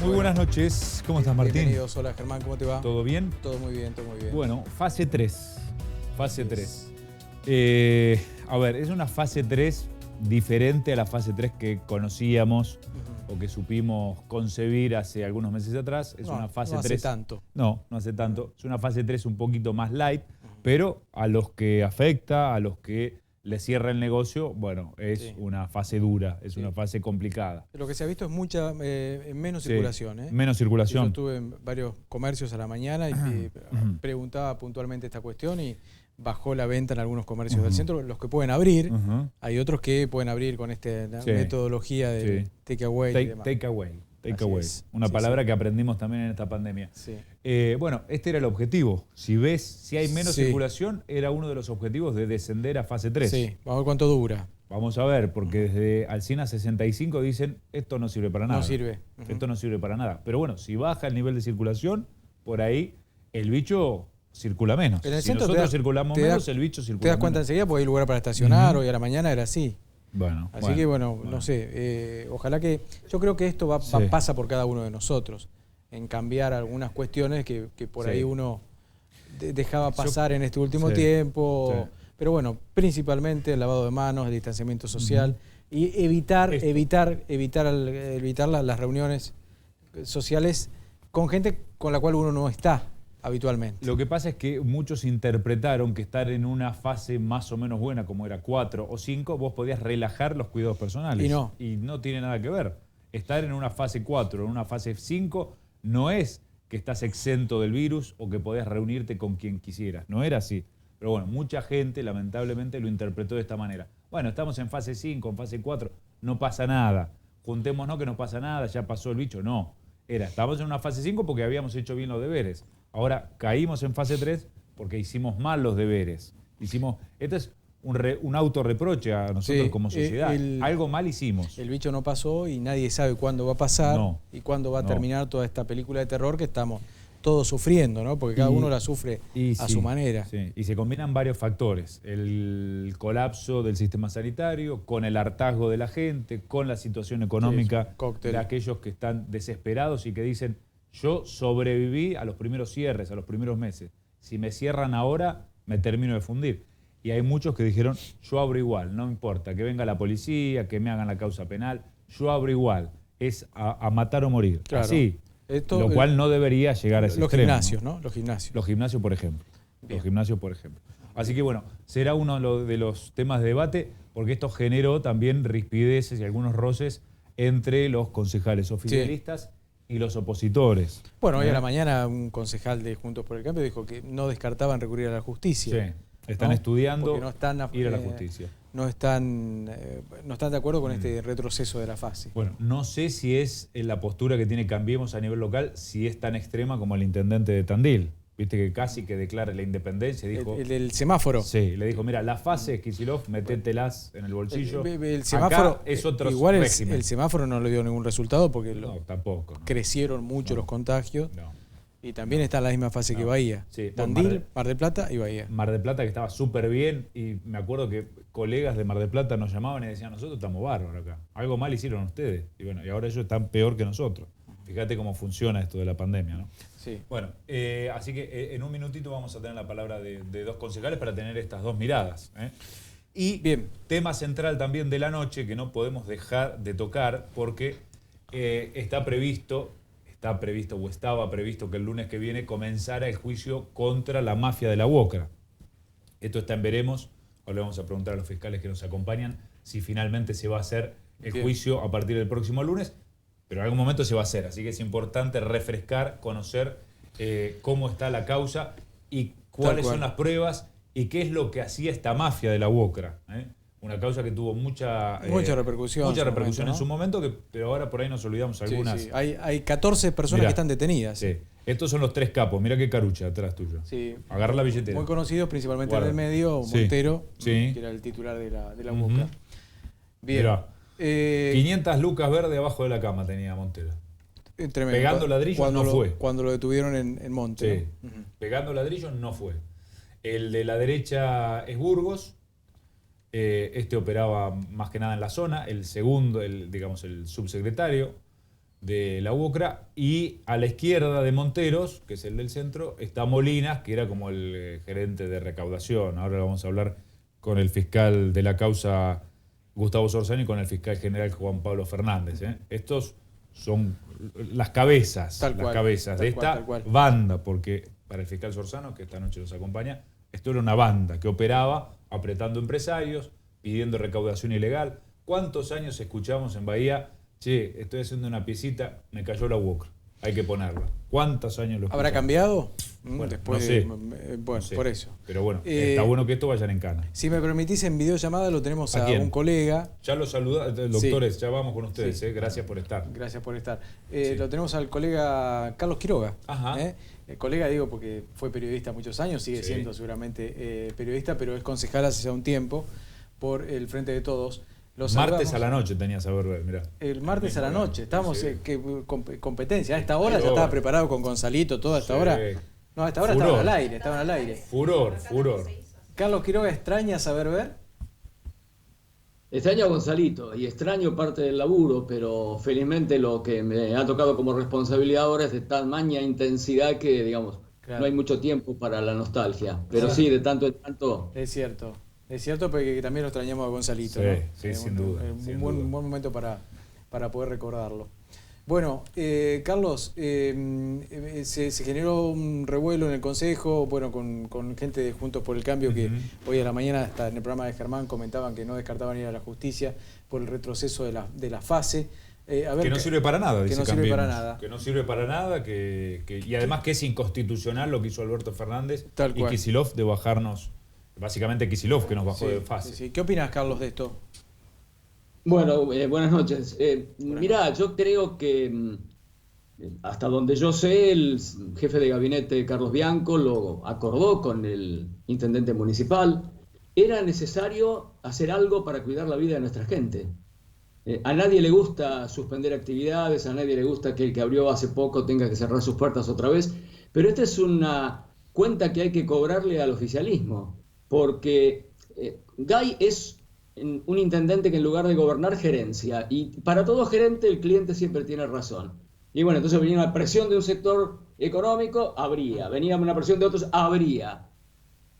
Muy buenas noches. ¿Cómo estás, Martín? Bienvenidos. Hola, Germán. ¿Cómo te va? ¿Todo bien? Todo muy bien, todo muy bien. Bueno, fase 3. Fase 3. A ver, es una fase 3 diferente a la fase 3 que conocíamos o que supimos concebir hace algunos meses atrás. Es una fase 3. No hace tanto. No hace tanto. Es una fase 3 un poquito más light, pero a los que afecta, a los que le cierra el negocio, bueno, es una fase dura, es una fase complicada. Lo que se ha visto es mucha menos circulación. Menos circulación. Yo estuve en varios comercios a la mañana y preguntaba puntualmente esta cuestión y bajó la venta en algunos comercios del centro, los que pueden abrir. Hay otros que pueden abrir con esta metodología de take away y demás. Take away. Una palabra que aprendimos también en esta pandemia. Bueno, este era el objetivo. Si hay menos circulación, era uno de los objetivos de descender a fase 3. Sí, vamos a ver cuánto dura. Vamos a ver, porque desde Alsina 65 dicen, esto no sirve para nada. No sirve. Esto no sirve para nada. Pero bueno, si baja el nivel de circulación, por ahí el bicho circula menos. En el si centro nosotros circulamos menos, el bicho circula menos. Te das cuenta enseguida porque hay lugar para estacionar, hoy a la mañana era así. Así que no sé, ojalá que... Yo creo que esto pasa por cada uno de nosotros, en cambiar algunas cuestiones que por ahí uno dejaba pasar en este último tiempo. Pero bueno, principalmente el lavado de manos, el distanciamiento social y evitar las reuniones sociales con gente con la cual uno no está habitualmente. Lo que pasa es que muchos interpretaron que estar en una fase más o menos buena, como era 4 o 5, vos podías relajar los cuidados personales. Y no tiene nada que ver. Estar en una fase 4 o en una fase 5 no es que estás exento del virus o que podías reunirte con quien quisieras. No era así. Pero bueno, mucha gente lamentablemente lo interpretó de esta manera. Bueno, estamos en fase 5, en fase 4, no pasa nada. Juntémonos que no pasa nada, ya pasó el bicho. No. Estábamos en una fase 5 porque habíamos hecho bien los deberes. Ahora caímos en fase 3 porque hicimos mal los deberes. Esto es un autorreproche a nosotros como sociedad. Algo mal hicimos. El bicho no pasó y nadie sabe cuándo va a pasar y cuándo va a terminar toda esta película de terror que estamos todos sufriendo, ¿no? Porque cada uno la sufre a su manera. Y se combinan varios factores. El colapso del sistema sanitario, con el hartazgo de la gente, con la situación económica de aquellos que están desesperados y que dicen, yo sobreviví a los primeros cierres, a los primeros meses. Si me cierran ahora, me termino de fundir. Y hay muchos que dijeron, yo abro igual, no importa, que venga la policía, que me hagan la causa penal, yo abro igual. Es a matar o morir. Claro. Así. Lo cual no debería llegar a ese extremo. Gimnasios, ¿no? Los gimnasios. Los gimnasios, por ejemplo. Los gimnasios, por ejemplo. Así que bueno, será uno de los temas de debate porque esto generó también rispideces y algunos roces entre los concejales oficialistas y los opositores. Bueno, hoy a la mañana un concejal de Juntos por el Cambio dijo que no descartaban recurrir a la justicia. Están estudiando ir a la justicia. No están de acuerdo con este retroceso de la fase. Bueno, no sé si es la postura que tiene Cambiemos a nivel local, si es tan extrema como el intendente de Tandil. Viste que casi que declara la independencia, dijo... El del semáforo. Sí, le dijo, mira, las fases, Kicillof, metételas en el bolsillo. El semáforo, acá es otro igual régimen. El semáforo no le dio ningún resultado porque tampoco. Crecieron mucho los contagios. Y también está en la misma fase que Bahía. Tandil, Mar del Plata y Bahía. Mar del Plata que estaba súper bien y me acuerdo que colegas de Mar del Plata nos llamaban y decían, nosotros estamos bárbaros acá. Algo mal hicieron ustedes. Y bueno, y ahora ellos están peor que nosotros. Fíjate cómo funciona esto de la pandemia, ¿no? Sí. Bueno, así que en un minutito vamos a tener la palabra de dos concejales para tener estas dos miradas. Y tema central también de la noche que no podemos dejar de tocar porque estaba previsto que el lunes que viene comenzara el juicio contra la mafia de la UOCRA. Esto está en veremos. Ahora le vamos a preguntar a los fiscales que nos acompañan si finalmente se va a hacer el juicio a partir del próximo lunes, pero en algún momento se va a hacer. Así que es importante refrescar, conocer cómo está la causa y cuáles son las pruebas y qué es lo que hacía esta mafia de la UOCRA. Una causa que tuvo mucha repercusión en su momento, pero ahora por ahí nos olvidamos algunas. Sí. Hay 14 personas que están detenidas. Sí. Estos son los tres capos. Mirá qué carucha atrás tuyo. Sí. Agarra la billetera. Muy conocidos, principalmente en el medio, Montero, que era el titular de la UOCRA. Bien. Mirá, 500 lucas verdes abajo de la cama tenía Montero. Tremendo. Pegando ladrillos no fue. Cuando lo detuvieron en Monte. Sí. Pegando ladrillos no fue. El de la derecha es Burgos. Este operaba más que nada en la zona. El segundo, el subsecretario, de la UOCRA, y a la izquierda de Monteros, que es el del centro, está Molinas, que era como el gerente de recaudación. Ahora vamos a hablar con el fiscal de la causa, Gustavo Sorsani, y con el fiscal general Juan Pablo Fernández. Estos son las cabezas, de esta banda, porque para el fiscal Sorsano, que esta noche nos acompaña, esto era una banda que operaba apretando empresarios, pidiendo recaudación ilegal. ¿Cuántos años escuchamos en Bahía? Che, estoy haciendo una piecita, me cayó la UOCRA, hay que ponerla. ¿Cuántos años lo escuchamos? ¿Habrá cambiado? Bueno, después no sé. Bueno, no sé. Por eso. Pero bueno, está bueno que esto vayan en cana. Si me permitís, en videollamada lo tenemos a un colega. Ya lo saluda, doctores, sí. Ya vamos con ustedes, sí. Gracias por estar. Gracias por estar. Sí. Lo tenemos al colega Carlos Quiroga. Ajá. El colega, digo, porque fue periodista muchos años, sigue siendo seguramente periodista, pero es concejal hace ya un tiempo por el Frente de Todos. Martes a la noche tenías a ver, mirá. El martes a la noche, estábamos competencia. A esta hora ya estaba preparado con Gonzalito, toda esta hora. No, a esta hora estaban al aire. Furor. Carlos Quiroga, ¿extraña saber ver? Extraño a Gonzalito y extraño parte del laburo, pero felizmente lo que me ha tocado como responsabilidad ahora es de tamaña intensidad que, digamos, no hay mucho tiempo para la nostalgia. Pero sí, de tanto en tanto. Es cierto, porque también lo extrañamos a Gonzalito. Sí, sin duda. Un buen momento para poder recordarlo. Bueno, Carlos, se generó un revuelo en el Consejo, bueno, con gente de Juntos por el Cambio que hoy a la mañana, hasta en el programa de Germán, comentaban que no descartaban ir a la justicia por el retroceso de la fase. Que no sirve para nada, dice que no sirve para nada. Que no sirve para nada, y además que es inconstitucional lo que hizo Alberto Fernández y Kicillof de bajarnos, básicamente Kicillof que nos bajó de fase. Sí. ¿Qué opinas, Carlos, de esto? Bueno, buenas noches. Mirá, yo creo que hasta donde yo sé, el jefe de gabinete Carlos Bianco lo acordó con el intendente municipal. Era necesario hacer algo para cuidar la vida de nuestra gente. A nadie le gusta suspender actividades, a nadie le gusta que el que abrió hace poco tenga que cerrar sus puertas otra vez, pero esta es una cuenta que hay que cobrarle al oficialismo, porque Gay es un intendente que en lugar de gobernar gerencia, y para todo gerente el cliente siempre tiene razón. Y bueno, entonces venía una presión de un sector económico, habría, venía una presión de otros, habría,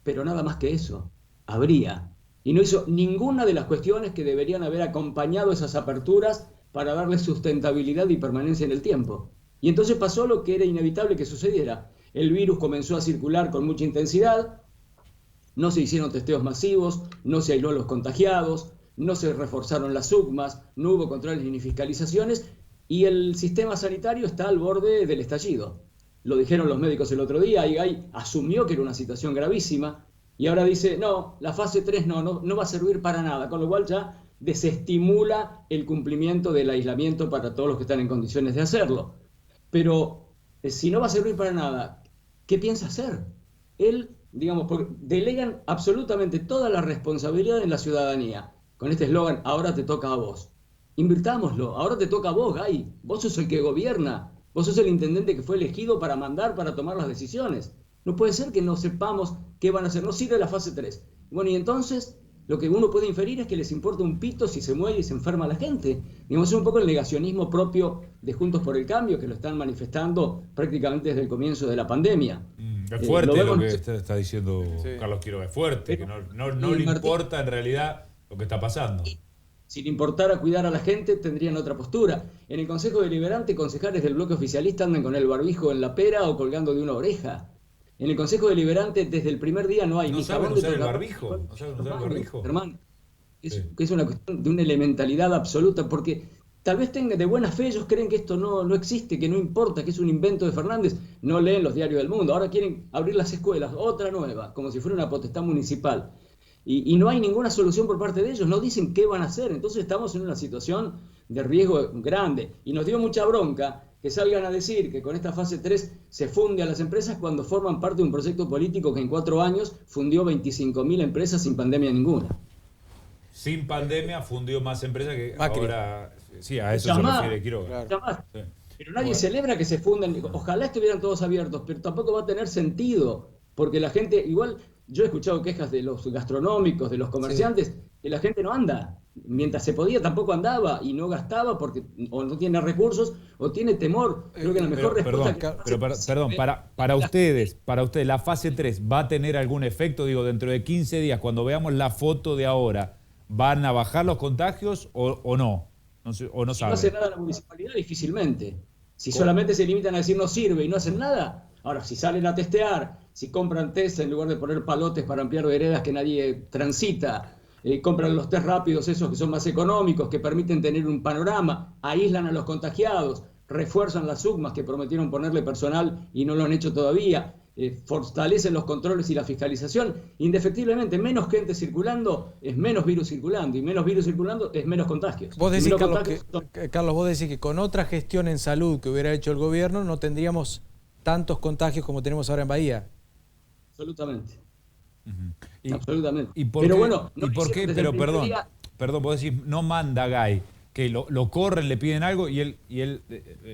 pero nada más que eso, habría. Y no hizo ninguna de las cuestiones que deberían haber acompañado esas aperturas para darle sustentabilidad y permanencia en el tiempo. Y entonces pasó lo que era inevitable que sucediera. El virus comenzó a circular con mucha intensidad, no se hicieron testeos masivos, no se aisló a los contagiados, no se reforzaron las SUCMAS, no hubo controles ni fiscalizaciones, y el sistema sanitario está al borde del estallido. Lo dijeron los médicos el otro día, y Gay asumió que era una situación gravísima, y ahora dice, no, la fase 3 no va a servir para nada, con lo cual ya desestimula el cumplimiento del aislamiento para todos los que están en condiciones de hacerlo. Pero si no va a servir para nada, ¿qué piensa hacer? Él, digamos, porque delegan absolutamente toda la responsabilidad en la ciudadanía, con este eslogan, ahora te toca a vos. Invirtámoslo, ahora te toca a vos, Gay, vos sos el que gobierna, vos sos el intendente que fue elegido para mandar, para tomar las decisiones. No puede ser que no sepamos qué van a hacer, no sirve la fase 3. Bueno, y entonces lo que uno puede inferir es que les importa un pito si se muere y se enferma la gente. Digamos, es un poco el negacionismo propio de Juntos por el Cambio, que lo están manifestando prácticamente desde el comienzo de la pandemia. Es fuerte lo que está diciendo Carlos Quiroga, es fuerte, que no le importa en realidad lo que está pasando. Si le importara cuidar a la gente, tendrían otra postura. En el Consejo Deliberante, concejales del bloque oficialista andan con el barbijo en la pera o colgando de una oreja. En el Consejo Deliberante, desde el primer día no hay ni jabón de usar el barbijo. ¿No saben usar el barbijo? Hermano, es una cuestión de una elementalidad absoluta, porque tal vez tengan de buena fe, ellos creen que esto no existe, que no importa, que es un invento de Fernández, no leen los diarios del mundo, ahora quieren abrir las escuelas, otra nueva, como si fuera una potestad municipal. Y no hay ninguna solución por parte de ellos, no dicen qué van a hacer, entonces estamos en una situación de riesgo grande. Y nos dio mucha bronca que salgan a decir que con esta fase 3 se funde a las empresas cuando forman parte de un proyecto político que en 4 años fundió 25.000 empresas sin pandemia ninguna. Sin pandemia fundió más empresas que Macri. Ahora. Sí, a eso se refiere Quiroga. Claro. Sí. Pero nadie celebra que se fundan. Ojalá estuvieran todos abiertos, pero tampoco va a tener sentido, porque la gente, igual, yo he escuchado quejas de los gastronómicos, de los comerciantes, que la gente no anda. mientras se podía tampoco andaba y no gastaba porque o no tiene recursos o tiene temor. Creo que la mejor respuesta... Perdón, para ustedes, ¿la fase 3 va a tener algún efecto? Digo, dentro de 15 días, cuando veamos la foto de ahora, ¿van a bajar los contagios o no? No sé, o no si saben. No hace nada la municipalidad, difícilmente. Si solamente se limitan a decir no sirve y no hacen nada. Ahora, si salen a testear, si compran test en lugar de poner palotes para ampliar veredas que nadie transita, compran los test rápidos esos que son más económicos, que permiten tener un panorama, aíslan a los contagiados, refuerzan las SUGMAS que prometieron ponerle personal y no lo han hecho todavía, fortalecen los controles y la fiscalización. Indefectiblemente, menos gente circulando es menos virus circulando, y menos virus circulando es menos contagios. Vos decís, Carlos, vos decís que con otra gestión en salud que hubiera hecho el gobierno no tendríamos tantos contagios como tenemos ahora en Bahía. Absolutamente. Uh-huh. Absolutamente. ¿Y por qué? Pero perdón, vos decís, no manda Gay, que lo corren, le piden algo y él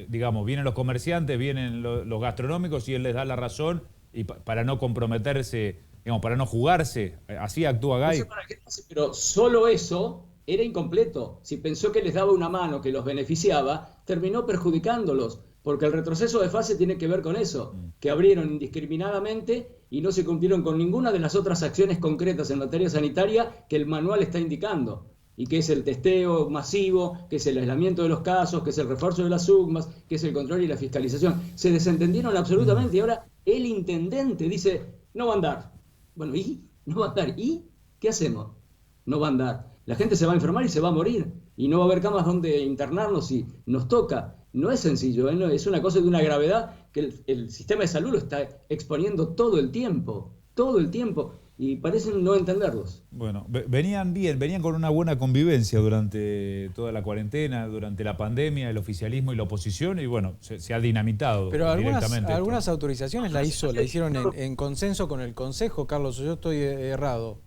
digamos, vienen los comerciantes, vienen los gastronómicos y él les da la razón y para no comprometerse, digamos, para no jugarse, así actúa Gay. No sé para qué, pero solo eso era incompleto. Si pensó que les daba una mano que los beneficiaba, terminó perjudicándolos. Porque el retroceso de fase tiene que ver con eso, que abrieron indiscriminadamente y no se cumplieron con ninguna de las otras acciones concretas en materia sanitaria que el manual está indicando, y que es el testeo masivo, que es el aislamiento de los casos, que es el refuerzo de las SUGMAS, que es el control y la fiscalización. Se desentendieron absolutamente y ahora el intendente dice, no va a andar. Bueno, ¿y? ¿No va a andar? ¿Y? ¿Qué hacemos? No va a andar. La gente se va a enfermar y se va a morir, y no va a haber camas donde internarnos si nos toca. No es sencillo, es una cosa de una gravedad que el sistema de salud lo está exponiendo todo el tiempo, y parecen no entenderlos. Bueno, venían con una buena convivencia durante toda la cuarentena, durante la pandemia, el oficialismo y la oposición, y bueno, se ha dinamitado. Pero algunas autorizaciones la hicieron en consenso con el Consejo, Carlos, yo estoy errado.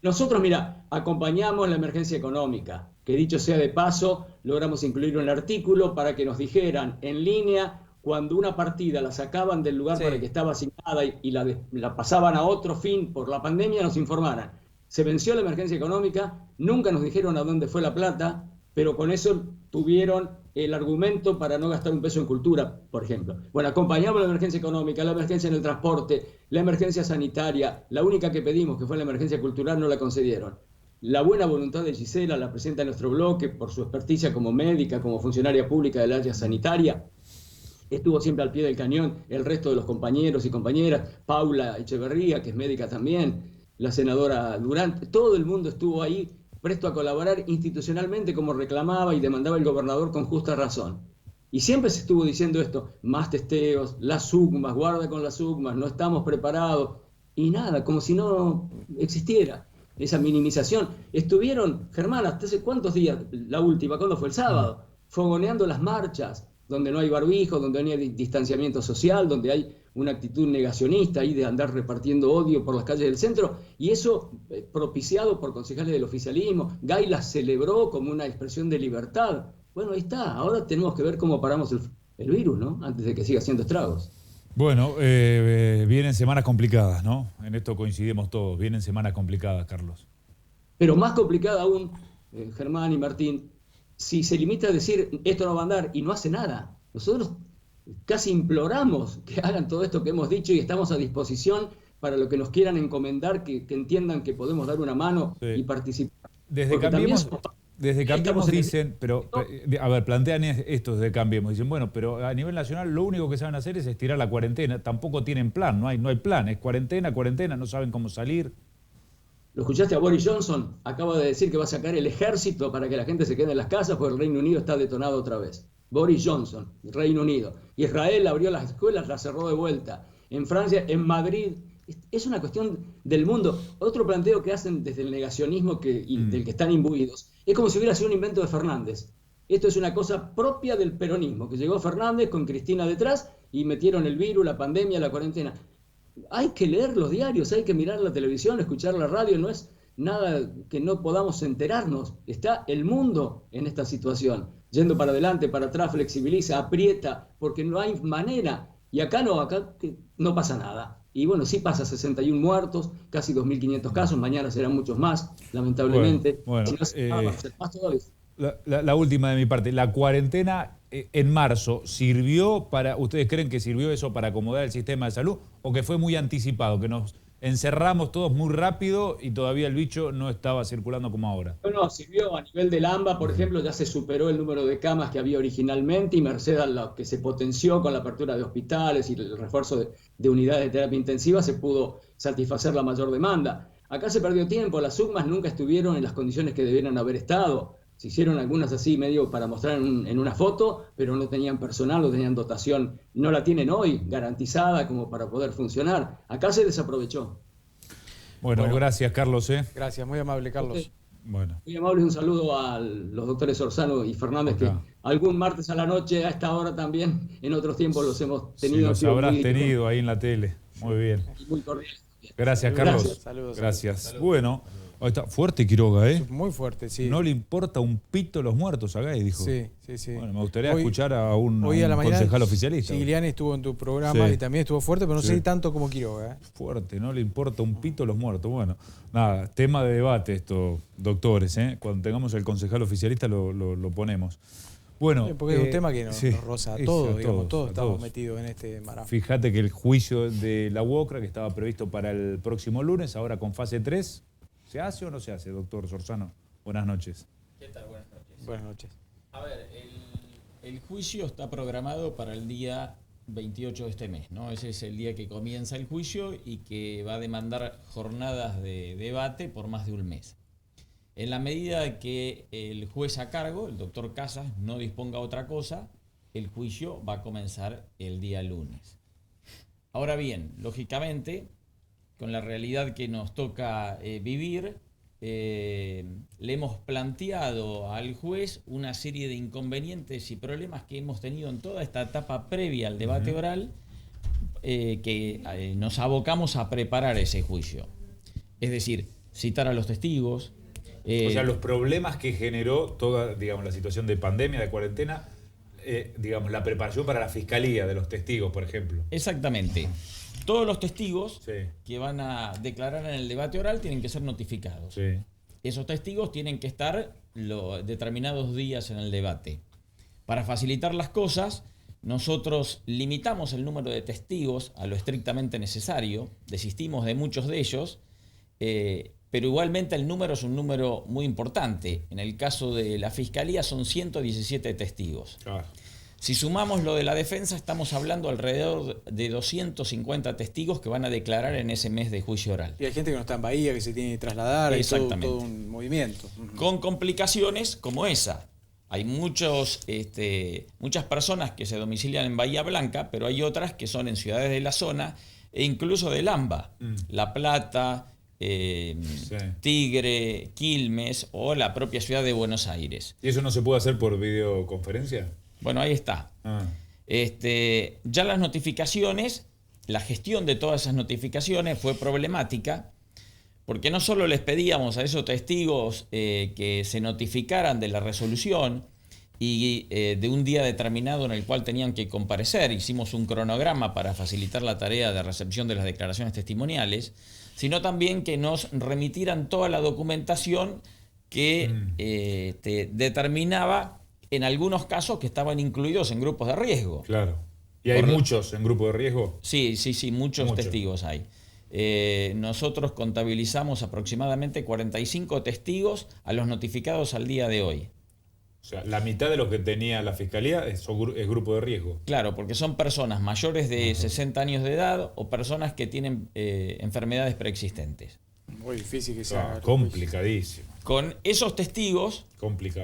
Nosotros, mira, acompañamos la emergencia económica, que dicho sea de paso, logramos incluir un artículo para que nos dijeran en línea cuando una partida la sacaban del lugar para el que estaba asignada y la pasaban a otro fin por la pandemia, nos informaran. Se venció la emergencia económica, nunca nos dijeron a dónde fue la plata, pero con eso tuvieron el argumento para no gastar un peso en cultura, por ejemplo. Bueno, acompañamos la emergencia económica, la emergencia en el transporte, la emergencia sanitaria, la única que pedimos, que fue la emergencia cultural, no la concedieron. La buena voluntad de Gisela, la presidenta de nuestro bloque, por su experticia como médica, como funcionaria pública del área sanitaria, estuvo siempre al pie del cañón. El resto de los compañeros y compañeras, Paula Echeverría, que es médica también, la senadora Durán, todo el mundo estuvo ahí presto a colaborar institucionalmente como reclamaba y demandaba el gobernador con justa razón. Y siempre se estuvo diciendo esto, más testeos, las SUGMAS, guarda con las SUGMAS, no estamos preparados, y nada, como si no existiera esa minimización. Estuvieron, Germán, ¿hasta hace cuántos días? La última, ¿cuándo fue? El sábado, fogoneando las marchas, donde no hay barbijo, donde no hay distanciamiento social, donde hay una actitud negacionista ahí de andar repartiendo odio por las calles del centro, y eso propiciado por concejales del oficialismo. Gay la celebró como una expresión de libertad. Bueno, ahí está, ahora tenemos que ver cómo paramos el virus, ¿no? Antes de que siga haciendo estragos. Bueno, vienen semanas complicadas, ¿no? En esto coincidimos todos, vienen semanas complicadas, Carlos. Pero más complicada aún, Germán y Martín, si se limita a decir esto no va a andar y no hace nada. Nosotros casi imploramos que hagan todo esto que hemos dicho y estamos a disposición para lo que nos quieran encomendar, que entiendan que podemos dar una mano y participar. Desde Cambiemos dicen, pero a ver, plantean esto desde Cambiemos, dicen, bueno, pero a nivel nacional lo único que saben hacer es estirar la cuarentena, tampoco tienen plan, no hay plan, es cuarentena, no saben cómo salir. ¿Lo escuchaste a Boris Johnson? Acaba de decir que va a sacar el ejército para que la gente se quede en las casas porque el Reino Unido está detonado otra vez. Boris Johnson, Reino Unido. Israel abrió las escuelas, las cerró de vuelta. En Francia, en Madrid, es una cuestión del mundo. Otro planteo que hacen desde el negacionismo del que están imbuidos, es como si hubiera sido un invento de Fernández. Esto es una cosa propia del peronismo, que llegó Fernández con Cristina detrás y metieron el virus, la pandemia, la cuarentena. Hay que leer los diarios, hay que mirar la televisión, escuchar la radio, no es nada que no podamos enterarnos. Está el mundo en esta situación, yendo para adelante, para atrás, flexibiliza, aprieta, porque no hay manera. Y acá no pasa nada. Y bueno, sí pasa 61 muertos, casi 2.500 casos, mañana serán muchos más, lamentablemente. Bueno, si no se va a ser más todavía. La última de mi parte, la cuarentena en marzo, ¿sirvió para, ustedes creen que sirvió eso para acomodar el sistema de salud o que fue muy anticipado, que nos encerramos todos muy rápido y todavía el bicho no estaba circulando como ahora? Bueno, sirvió a nivel del AMBA, por ejemplo, ya se superó el número de camas que había originalmente y merced a lo que se potenció con la apertura de hospitales y el refuerzo de unidades de terapia intensiva, se pudo satisfacer la mayor demanda. Acá se perdió tiempo, las UCMAS nunca estuvieron en las condiciones que debieran haber estado. Se hicieron algunas así medio para mostrar en una foto, pero no tenían personal, no tenían dotación, no la tienen hoy garantizada como para poder funcionar. Acá se desaprovechó. Bueno, gracias Carlos. Gracias, muy amable Carlos. Okay. Bueno. Muy amable, un saludo a los doctores Orzano y Fernández, que algún martes a la noche, a esta hora también, en otros tiempos los hemos tenido. Sí, los habrás tenido ahí en la tele. Muy bien. Muy cordial. Gracias, Carlos. Saludos. Gracias. Bueno. Ahí está, fuerte Quiroga, ¿eh? Muy fuerte, sí. No le importa un pito los muertos acá, y dijo. Sí. Bueno, me gustaría escuchar a un concejal oficialista. Gigliani estuvo en tu programa y también estuvo fuerte, pero no sé tanto como Quiroga. Fuerte, no le importa un pito los muertos. Bueno, nada, tema de debate esto, doctores, ¿eh? Cuando tengamos el concejal oficialista lo ponemos. Bueno, porque es un tema que nos roza a todos, digamos, todos estamos metidos en este marafo. Fíjate que el juicio de la UOCRA, que estaba previsto para el próximo lunes, ahora con fase 3, ¿se hace o no se hace, doctor Sorzano? Buenas noches. ¿Qué tal? Buenas noches. Buenas noches. A ver, el juicio está programado para el día 28 de este mes, ¿no? Ese es el día que comienza el juicio y que va a demandar jornadas de debate por más de un mes. En la medida que el juez a cargo, el doctor Casas, no disponga otra cosa, el juicio va a comenzar el día lunes. Ahora bien, lógicamente, con la realidad que nos toca vivir, le hemos planteado al juez una serie de inconvenientes y problemas que hemos tenido en toda esta etapa previa al debate oral, que nos abocamos a preparar ese juicio. Es decir, citar a los testigos. O sea, los problemas que generó toda, digamos, la situación de pandemia, de cuarentena, digamos, la preparación para la fiscalía de los testigos, por ejemplo. Exactamente. Todos los testigos que van a declarar en el debate oral tienen que ser notificados. Sí. Esos testigos tienen que estar determinados días en el debate. Para facilitar las cosas, nosotros limitamos el número de testigos a lo estrictamente necesario, desistimos de muchos de ellos, pero igualmente el número es un número muy importante. En el caso de la Fiscalía son 117 testigos. Claro. Si sumamos lo de la defensa, estamos hablando alrededor de 250 testigos que van a declarar en ese mes de juicio oral. Y hay gente que no está en Bahía, que se tiene que trasladar, hay todo un movimiento. Con complicaciones como esa. Hay muchas personas que se domicilian en Bahía Blanca, pero hay otras que son en ciudades de la zona e incluso del AMBA, La Plata, Tigre, Quilmes o la propia ciudad de Buenos Aires. ¿Y eso no se puede hacer por videoconferencia? Bueno, ahí está. Ya las notificaciones, la gestión de todas esas notificaciones fue problemática, porque no solo les pedíamos a esos testigos que se notificaran de la resolución y de un día determinado en el cual tenían que comparecer, hicimos un cronograma para facilitar la tarea de recepción de las declaraciones testimoniales, sino también que nos remitieran toda la documentación que determinaba en algunos casos que estaban incluidos en grupos de riesgo. Claro. ¿Y hay muchos en grupos de riesgo? Sí, muchos testigos hay. Nosotros contabilizamos aproximadamente 45 testigos a los notificados al día de hoy. O sea, la mitad de lo que tenía la Fiscalía es grupo de riesgo. Claro, porque son personas mayores de 60 años de edad o personas que tienen enfermedades preexistentes. Muy difícil que sea. Complicadísimo. Con esos testigos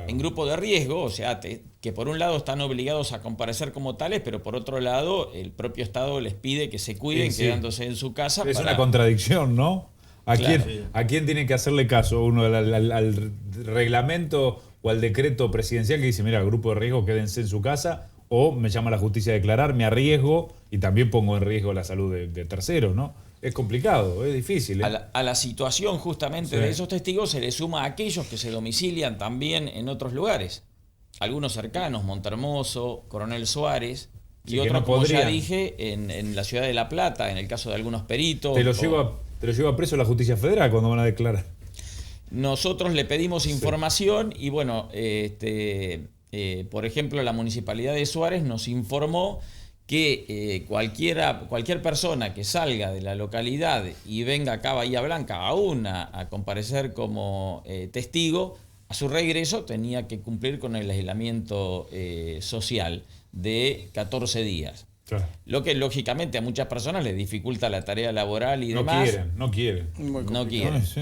en grupo de riesgo, o sea, que por un lado están obligados a comparecer como tales, pero por otro lado el propio Estado les pide que se cuiden quedándose en su casa. Es una contradicción, ¿no? ¿A quién tiene que hacerle caso? ¿Uno al reglamento o al decreto presidencial que dice, mira, grupo de riesgo, quédense en su casa? O me llama la justicia a declarar, me arriesgo y también pongo en riesgo la salud de terceros, ¿no? Es complicado, es difícil. A la situación justamente de esos testigos se le suma a aquellos que se domicilian también en otros lugares. Algunos cercanos, Montermoso, Coronel Suárez, y otros, como ya dije, en la ciudad de La Plata, en el caso de algunos peritos. Te lo lleva preso la Justicia Federal cuando van a declarar. Nosotros le pedimos información y bueno, por ejemplo, la Municipalidad de Suárez nos informó que cualquier persona que salga de la localidad y venga acá a Bahía Blanca aún a comparecer como testigo, a su regreso tenía que cumplir con el aislamiento social de 14 días. Claro. Lo que lógicamente a muchas personas les dificulta la tarea laboral y demás. No quieren. No quieren. Sí.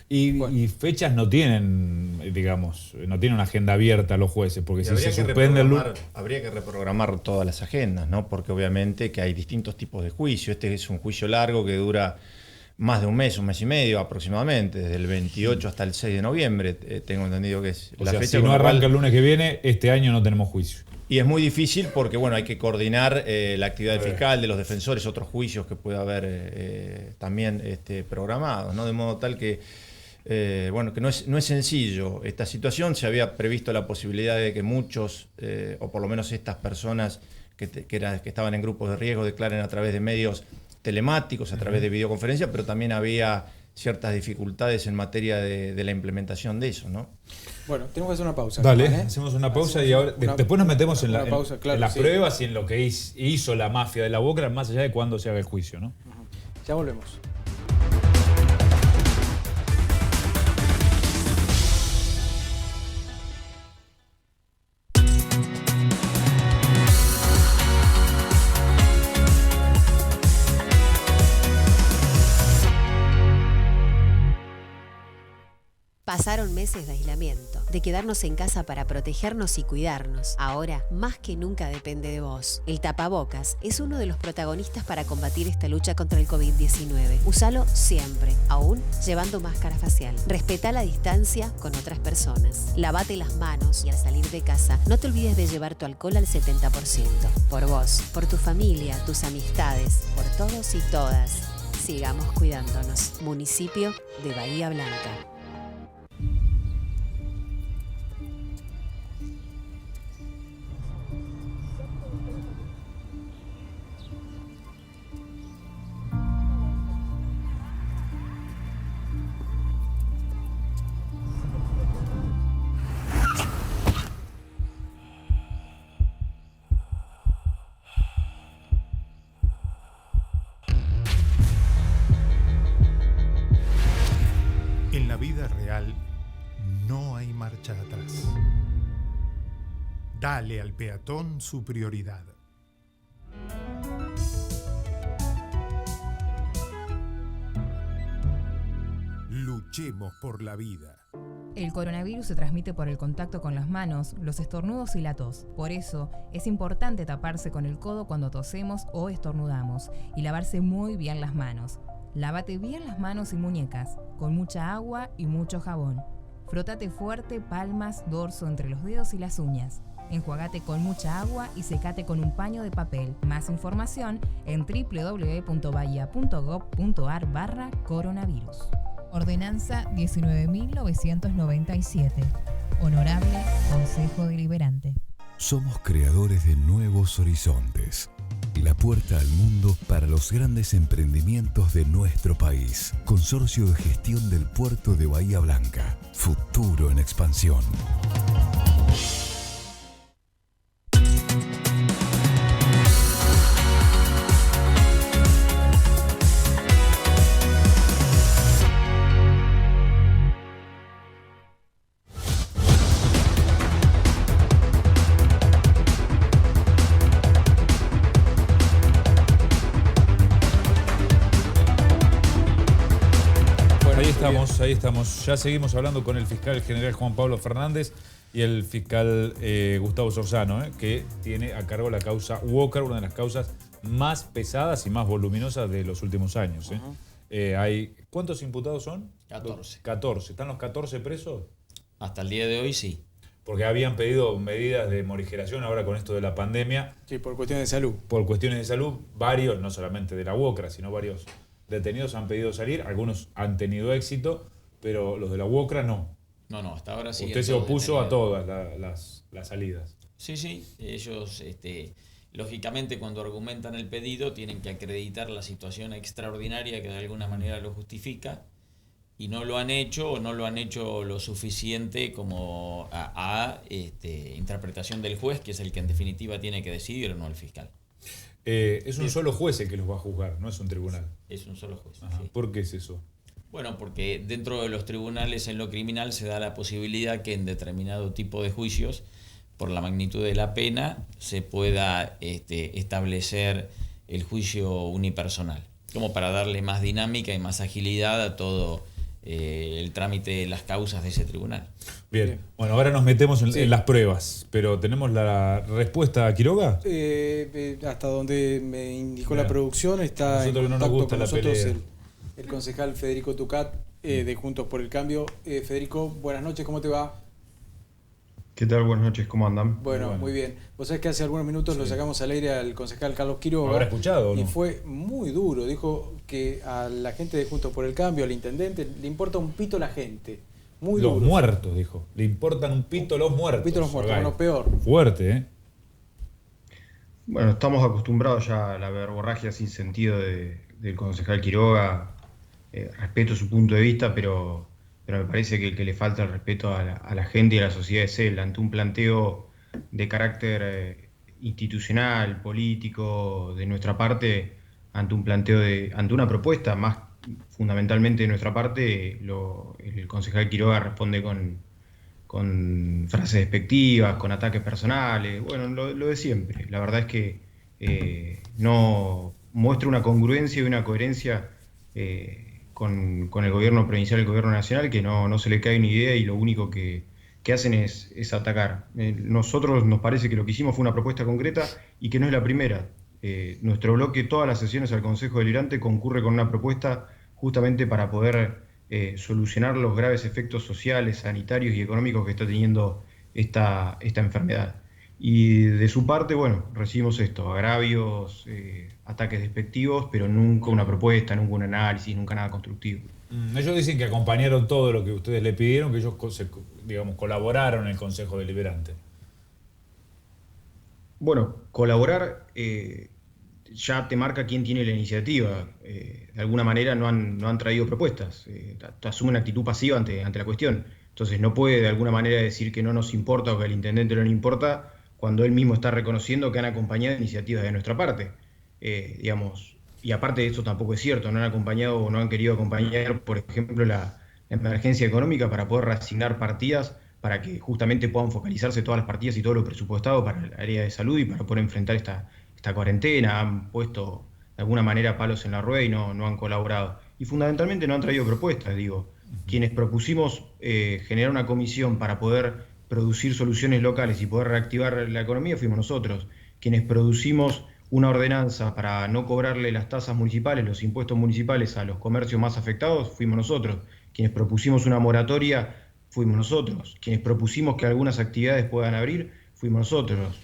Y fechas no tienen, digamos, no tienen una agenda abierta a los jueces, porque si se suspende habría que reprogramar todas las agendas, ¿no? Porque obviamente que hay distintos tipos de juicio. Este es un juicio largo que dura más de un mes y medio aproximadamente, desde el 28 hasta el 6 de noviembre, tengo entendido que es la fecha. Si no arranca el lunes que viene, este año no tenemos juicio. Y es muy difícil porque bueno, hay que coordinar la actividad del fiscal, de los defensores, otros juicios que pueda haber también programados, ¿no? De modo tal que, que no es sencillo esta situación. Se había previsto la posibilidad de que muchos, o por lo menos estas personas que estaban en grupos de riesgo, declaren a través de medios telemáticos, a través de videoconferencia, pero también había ciertas dificultades en materia de la implementación de eso, ¿no? Bueno, tenemos que hacer una pausa. Dale, hacemos una pausa y ahora después nos metemos en las pruebas y en lo que hizo la mafia de la Boca, más allá de cuándo se haga el juicio, ¿no? Ya volvemos. Pasaron meses de aislamiento, de quedarnos en casa para protegernos y cuidarnos. Ahora, más que nunca depende de vos. El tapabocas es uno de los protagonistas para combatir esta lucha contra el COVID-19. Usalo siempre, aún llevando máscara facial. Respetá la distancia con otras personas. Lavate las manos y al salir de casa, no te olvides de llevar tu alcohol al 70%. Por vos, por tu familia, tus amistades, por todos y todas. Sigamos cuidándonos. Municipio de Bahía Blanca. En la vida real no hay marcha atrás. Dale al peatón su prioridad. Luchemos por la vida. El coronavirus se transmite por el contacto con las manos, los estornudos y la tos. Por eso es importante taparse con el codo cuando tosemos o estornudamos y lavarse muy bien las manos. Lávate bien las manos y muñecas, con mucha agua y mucho jabón. Frótate fuerte palmas, dorso entre los dedos y las uñas. Enjuagate con mucha agua y secate con un paño de papel. Más información en www.bahia.gov.ar/coronavirus. Ordenanza 19.997. Honorable Consejo Deliberante. Somos creadores de nuevos horizontes. La puerta al mundo para los grandes emprendimientos de nuestro país. Consorcio de Gestión del Puerto de Bahía Blanca. Futuro en expansión. Ahí estamos. Ya seguimos hablando con el fiscal general Juan Pablo Fernández y el fiscal Gustavo Sorzano, que tiene a cargo la causa Walker, una de las causas más pesadas y más voluminosas de los últimos años. ¿Cuántos imputados son? 14. 14. ¿Están los 14 presos? Hasta el día de hoy sí. Porque habían pedido medidas de morigeración ahora con esto de la pandemia. Sí, por cuestiones de salud. Por cuestiones de salud, varios, no solamente de la UOCRA, sino varios detenidos han pedido salir, algunos han tenido éxito, pero los de la UOCRA no. No, hasta ahora sí. Usted se opuso a todas las salidas. Sí, ellos Lógicamente, cuando argumentan el pedido, tienen que acreditar la situación extraordinaria que de alguna manera lo justifica, y no lo han hecho o no lo han hecho lo suficiente como a interpretación del juez, que es el que en definitiva tiene que decidir, no el fiscal. Es un solo juez el que los va a juzgar, no es un tribunal. Es un solo juez. Ajá. Sí. ¿Por qué es eso? Bueno, porque dentro de los tribunales en lo criminal se da la posibilidad que en determinado tipo de juicios, por la magnitud de la pena, se pueda establecer el juicio unipersonal, como para darle más dinámica y más agilidad a todo el trámite de las causas de ese tribunal. Bien, bueno, ahora nos metemos en las pruebas, pero ¿tenemos la respuesta a Quiroga? Hasta donde me indicó la producción, está en contacto con nosotros el concejal Federico Tucat de Juntos por el Cambio. Federico, buenas noches, ¿cómo te va? ¿Qué tal? Buenas noches, ¿cómo andan? Bueno, muy bien. Vos sabés que hace algunos minutos lo sacamos al aire al concejal Carlos Quiroga. ¿Lo habrá escuchado o no? Y fue muy duro. Dijo que a la gente de Juntos por el Cambio, al intendente, le importa un pito la gente. Muy duro. Los muertos, dijo. Le importan un pito los muertos. Un pito los muertos, bueno, peor. Fuerte, ¿eh? Bueno, estamos acostumbrados ya a la verborragia sin sentido del concejal Quiroga. Respeto su punto de vista, pero me parece que el que le falta el respeto a la gente y a la sociedad es él, ante un planteo de carácter institucional, político, de nuestra parte, ante una propuesta más fundamentalmente de nuestra parte, el concejal Quiroga responde con frases despectivas, con ataques personales, bueno, lo de siempre. La verdad es que no muestra una congruencia y una coherencia con el gobierno provincial y el gobierno nacional, que no se le cae ni idea, y lo único que hacen es atacar. Nosotros nos parece que lo que hicimos fue una propuesta concreta y que no es la primera. Nuestro bloque, todas las sesiones al Consejo Deliberante, concurre con una propuesta justamente para poder solucionar los graves efectos sociales, sanitarios y económicos que está teniendo esta enfermedad. Y de su parte, bueno, recibimos esto, agravios, ataques despectivos, pero nunca una propuesta, nunca un análisis, nunca nada constructivo. Ellos dicen que acompañaron todo lo que ustedes le pidieron, que ellos, digamos, colaboraron en el Consejo Deliberante. Bueno, colaborar ya te marca quién tiene la iniciativa. De alguna manera no han traído propuestas, asume una actitud pasiva ante la cuestión. Entonces no puede de alguna manera decir que no nos importa o que al intendente no le importa, cuando él mismo está reconociendo que han acompañado iniciativas de nuestra parte. Digamos, y aparte de eso tampoco es cierto, no han acompañado o no han querido acompañar, por ejemplo, la emergencia económica para poder reasignar partidas para que justamente puedan focalizarse todas las partidas y todo lo presupuestado para el área de salud y para poder enfrentar esta cuarentena. Han puesto de alguna manera palos en la rueda y no han colaborado. Y fundamentalmente no han traído propuestas, digo. Quienes propusimos generar una comisión para poder producir soluciones locales y poder reactivar la economía fuimos nosotros. Quienes producimos una ordenanza para no cobrarle las tasas municipales, los impuestos municipales a los comercios más afectados, fuimos nosotros. Quienes propusimos una moratoria, fuimos nosotros. Quienes propusimos que algunas actividades puedan abrir, fuimos nosotros.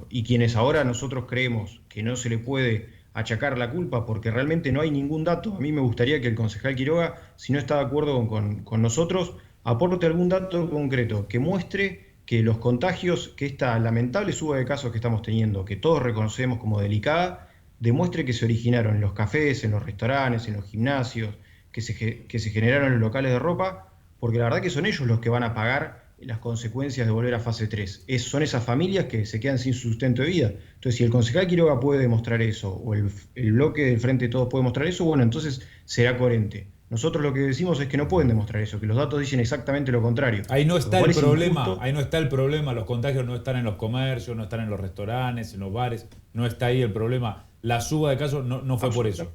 Y quienes ahora nosotros creemos que no se le puede achacar la culpa porque realmente no hay ningún dato. A mí me gustaría que el concejal Quiroga, si no está de acuerdo con nosotros, aporte algún dato concreto que muestre que los contagios, que esta lamentable suba de casos que estamos teniendo, que todos reconocemos como delicada, demuestre que se originaron en los cafés, en los restaurantes, en los gimnasios, que se generaron en los locales de ropa, porque la verdad que son ellos los que van a pagar las consecuencias de volver a fase 3. Son esas familias que se quedan sin sustento de vida. Entonces, si el concejal Quiroga puede demostrar eso, o el bloque del Frente de Todos puede mostrar eso, bueno, entonces será coherente. Nosotros lo que decimos es que no pueden demostrar eso, que los datos dicen exactamente lo contrario. Ahí no está el problema, los contagios no están en los comercios, no están en los restaurantes, en los bares, no está ahí el problema. La suba de casos no fue por eso.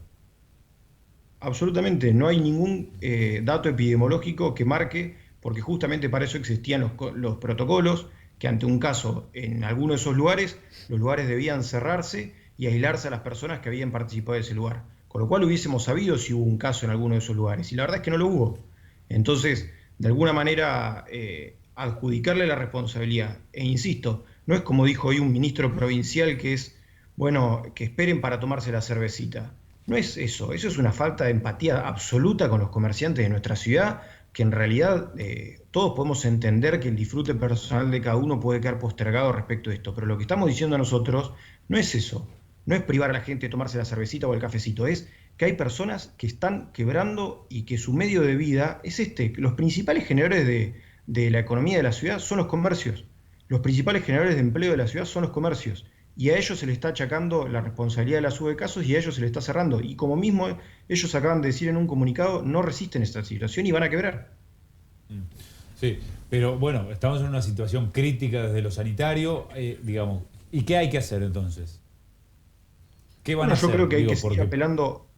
Absolutamente, no hay ningún dato epidemiológico que marque, porque justamente para eso existían los protocolos, que ante un caso en alguno de esos lugares, los lugares debían cerrarse y aislarse a las personas que habían participado de ese lugar. Con lo cual hubiésemos sabido si hubo un caso en alguno de esos lugares. Y la verdad es que no lo hubo. Entonces, de alguna manera, adjudicarle la responsabilidad. E insisto, no es como dijo hoy un ministro provincial que es, bueno, que esperen para tomarse la cervecita. No es eso. Eso es una falta de empatía absoluta con los comerciantes de nuestra ciudad, que en realidad todos podemos entender que el disfrute personal de cada uno puede quedar postergado respecto a esto, pero lo que estamos diciendo nosotros no es eso, no es privar a la gente de tomarse la cervecita o el cafecito, es que hay personas que están quebrando y que su medio de vida es los principales generadores de la economía de la ciudad son los comercios, los principales generadores de empleo de la ciudad son los comercios, y a ellos se les está achacando la responsabilidad de la suba de casos y a ellos se les está cerrando. Y como mismo ellos acaban de decir en un comunicado, no resisten esta situación y van a quebrar. Sí, pero bueno, estamos en una situación crítica desde lo sanitario, digamos. ¿Y qué hay que hacer entonces? ¿Qué van a hacer? Yo creo que hay que seguir apelando.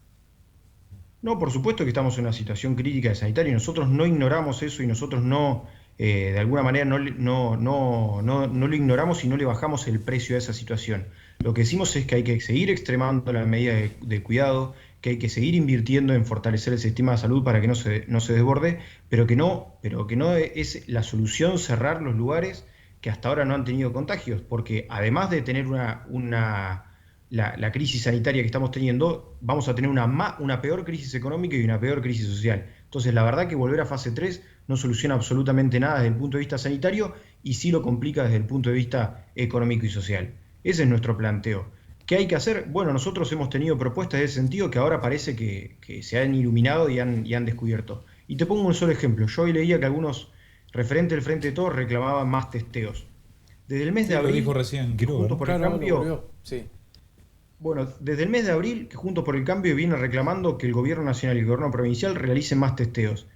No, por supuesto que estamos en una situación crítica de sanitario y nosotros no ignoramos eso y nosotros no... de alguna manera no lo ignoramos y no le bajamos el precio a esa situación. Lo que decimos es que hay que seguir extremando las medidas de cuidado, que hay que seguir invirtiendo en fortalecer el sistema de salud para que no se desborde, pero que no es la solución cerrar los lugares que hasta ahora no han tenido contagios, porque además de tener la crisis sanitaria que estamos teniendo, vamos a tener una peor crisis económica y una peor crisis social. Entonces, la verdad que volver a fase 3 no soluciona absolutamente nada desde el punto de vista sanitario y sí lo complica desde el punto de vista económico y social. Ese es nuestro planteo. ¿Qué hay que hacer? Bueno, nosotros hemos tenido propuestas de ese sentido que ahora parece que se han iluminado y han descubierto. Y te pongo un solo ejemplo. Yo hoy leía que algunos referentes del Frente de Todos reclamaban más testeos. Desde el mes de abril, lo dijo recién, Juntos por el Cambio... Bueno, desde el mes de abril, que Juntos por el Cambio viene reclamando que el gobierno nacional y el gobierno provincial realicen más testeos.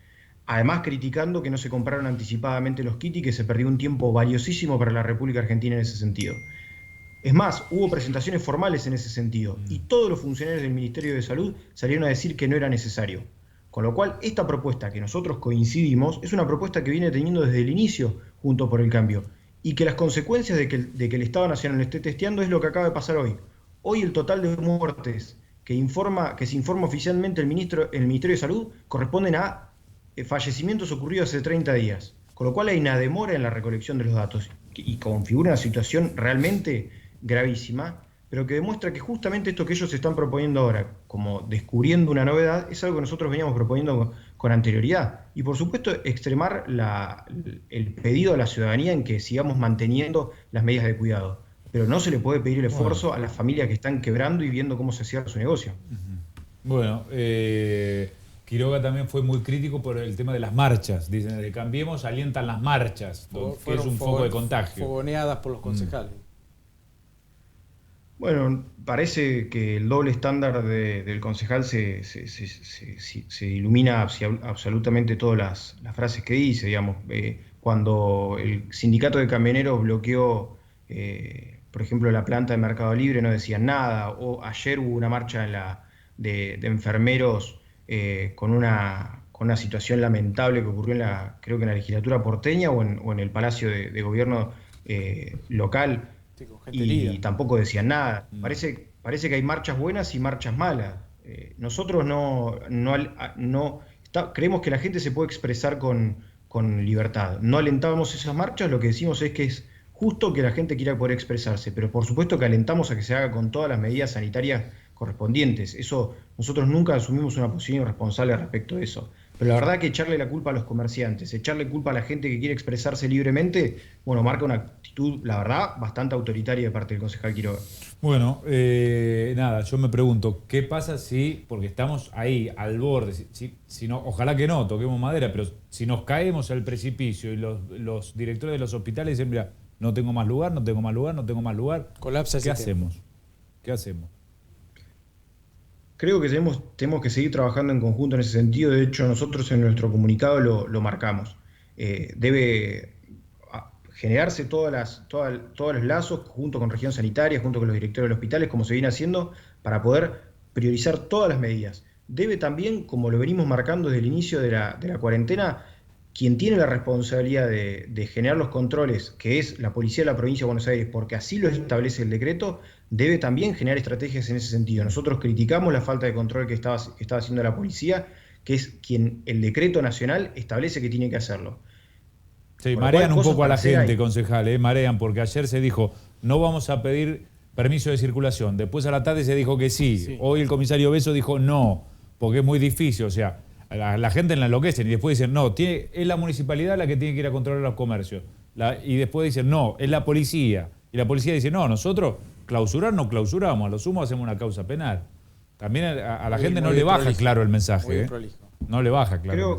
Además, criticando que no se compraron anticipadamente los kits y que se perdió un tiempo valiosísimo para la República Argentina en ese sentido. Es más, hubo presentaciones formales en ese sentido y todos los funcionarios del Ministerio de Salud salieron a decir que no era necesario. Con lo cual, esta propuesta que nosotros coincidimos es una propuesta que viene teniendo desde el inicio Juntos por el Cambio y que las consecuencias de que el Estado Nacional lo esté testeando es lo que acaba de pasar hoy. Hoy el total de muertes que se informa oficialmente el Ministerio de Salud corresponden a fallecimientos ocurridos hace 30 días, con lo cual hay una demora en la recolección de los datos y configura una situación realmente gravísima, pero que demuestra que justamente esto que ellos están proponiendo ahora, como descubriendo una novedad, es algo que nosotros veníamos proponiendo con anterioridad. Y por supuesto extremar el pedido a la ciudadanía en que sigamos manteniendo las medidas de cuidado. Pero no se le puede pedir el esfuerzo a las familias que están quebrando y viendo cómo se cierra su negocio. Bueno, Quiroga también fue muy crítico por el tema de las marchas. Dicen, de Cambiemos alientan las marchas, que es un foco de contagio. Fogoneadas por los concejales. Bueno, parece que el doble estándar del concejal se ilumina absolutamente todas las frases que dice. Digamos, cuando el sindicato de camioneros bloqueó... por ejemplo, la planta de Mercado Libre no decían nada, o ayer hubo una marcha de enfermeros con una situación lamentable que ocurrió creo que en la legislatura porteña o en el Palacio de Gobierno local, sí, y tampoco decían nada. Parece que hay marchas buenas y marchas malas. Nosotros creemos que la gente se puede expresar con libertad. No alentábamos esas marchas, lo que decimos es que es justo que la gente quiera poder expresarse, pero por supuesto que alentamos a que se haga con todas las medidas sanitarias correspondientes. Eso, nosotros nunca asumimos una posición irresponsable respecto de eso. Pero la verdad que echarle la culpa a los comerciantes, echarle culpa a la gente que quiere expresarse libremente, bueno, marca una actitud, la verdad, bastante autoritaria de parte del concejal Quiroga. Bueno, nada, yo me pregunto, ¿qué pasa si, porque estamos ahí al borde, si no, ojalá que no, toquemos madera, pero si nos caemos al precipicio y los directores de los hospitales dicen, mira, no tengo más lugar, no tengo más lugar, no tengo más lugar. Colapsa el sistema. ¿Qué hacemos? Creo que tenemos que seguir trabajando en conjunto en ese sentido. De hecho, nosotros en nuestro comunicado lo marcamos. Debe generarse todos los lazos junto con región sanitaria, junto con los directores de los hospitales, como se viene haciendo, para poder priorizar todas las medidas. Debe también, como lo venimos marcando desde el inicio de la cuarentena, quien tiene la responsabilidad de generar los controles, que es la Policía de la Provincia de Buenos Aires, porque así lo establece el decreto, debe también generar estrategias en ese sentido. Nosotros criticamos la falta de control que estaba haciendo la Policía, que es quien el decreto nacional establece que tiene que hacerlo. Sí, marean un poco a la gente, concejal, marean, porque ayer se dijo, no vamos a pedir permiso de circulación. Después a la tarde se dijo que sí. Hoy el comisario Beso dijo no, porque es muy difícil, o sea... la gente la enloquecen y después dicen, no, es la municipalidad la que tiene que ir a controlar los comercios. Y después dicen, no, es la policía. Y la policía dice, no, nosotros clausurar no clausuramos, a lo sumo hacemos una causa penal. También a la gente no le baja claro el mensaje. No le baja claro.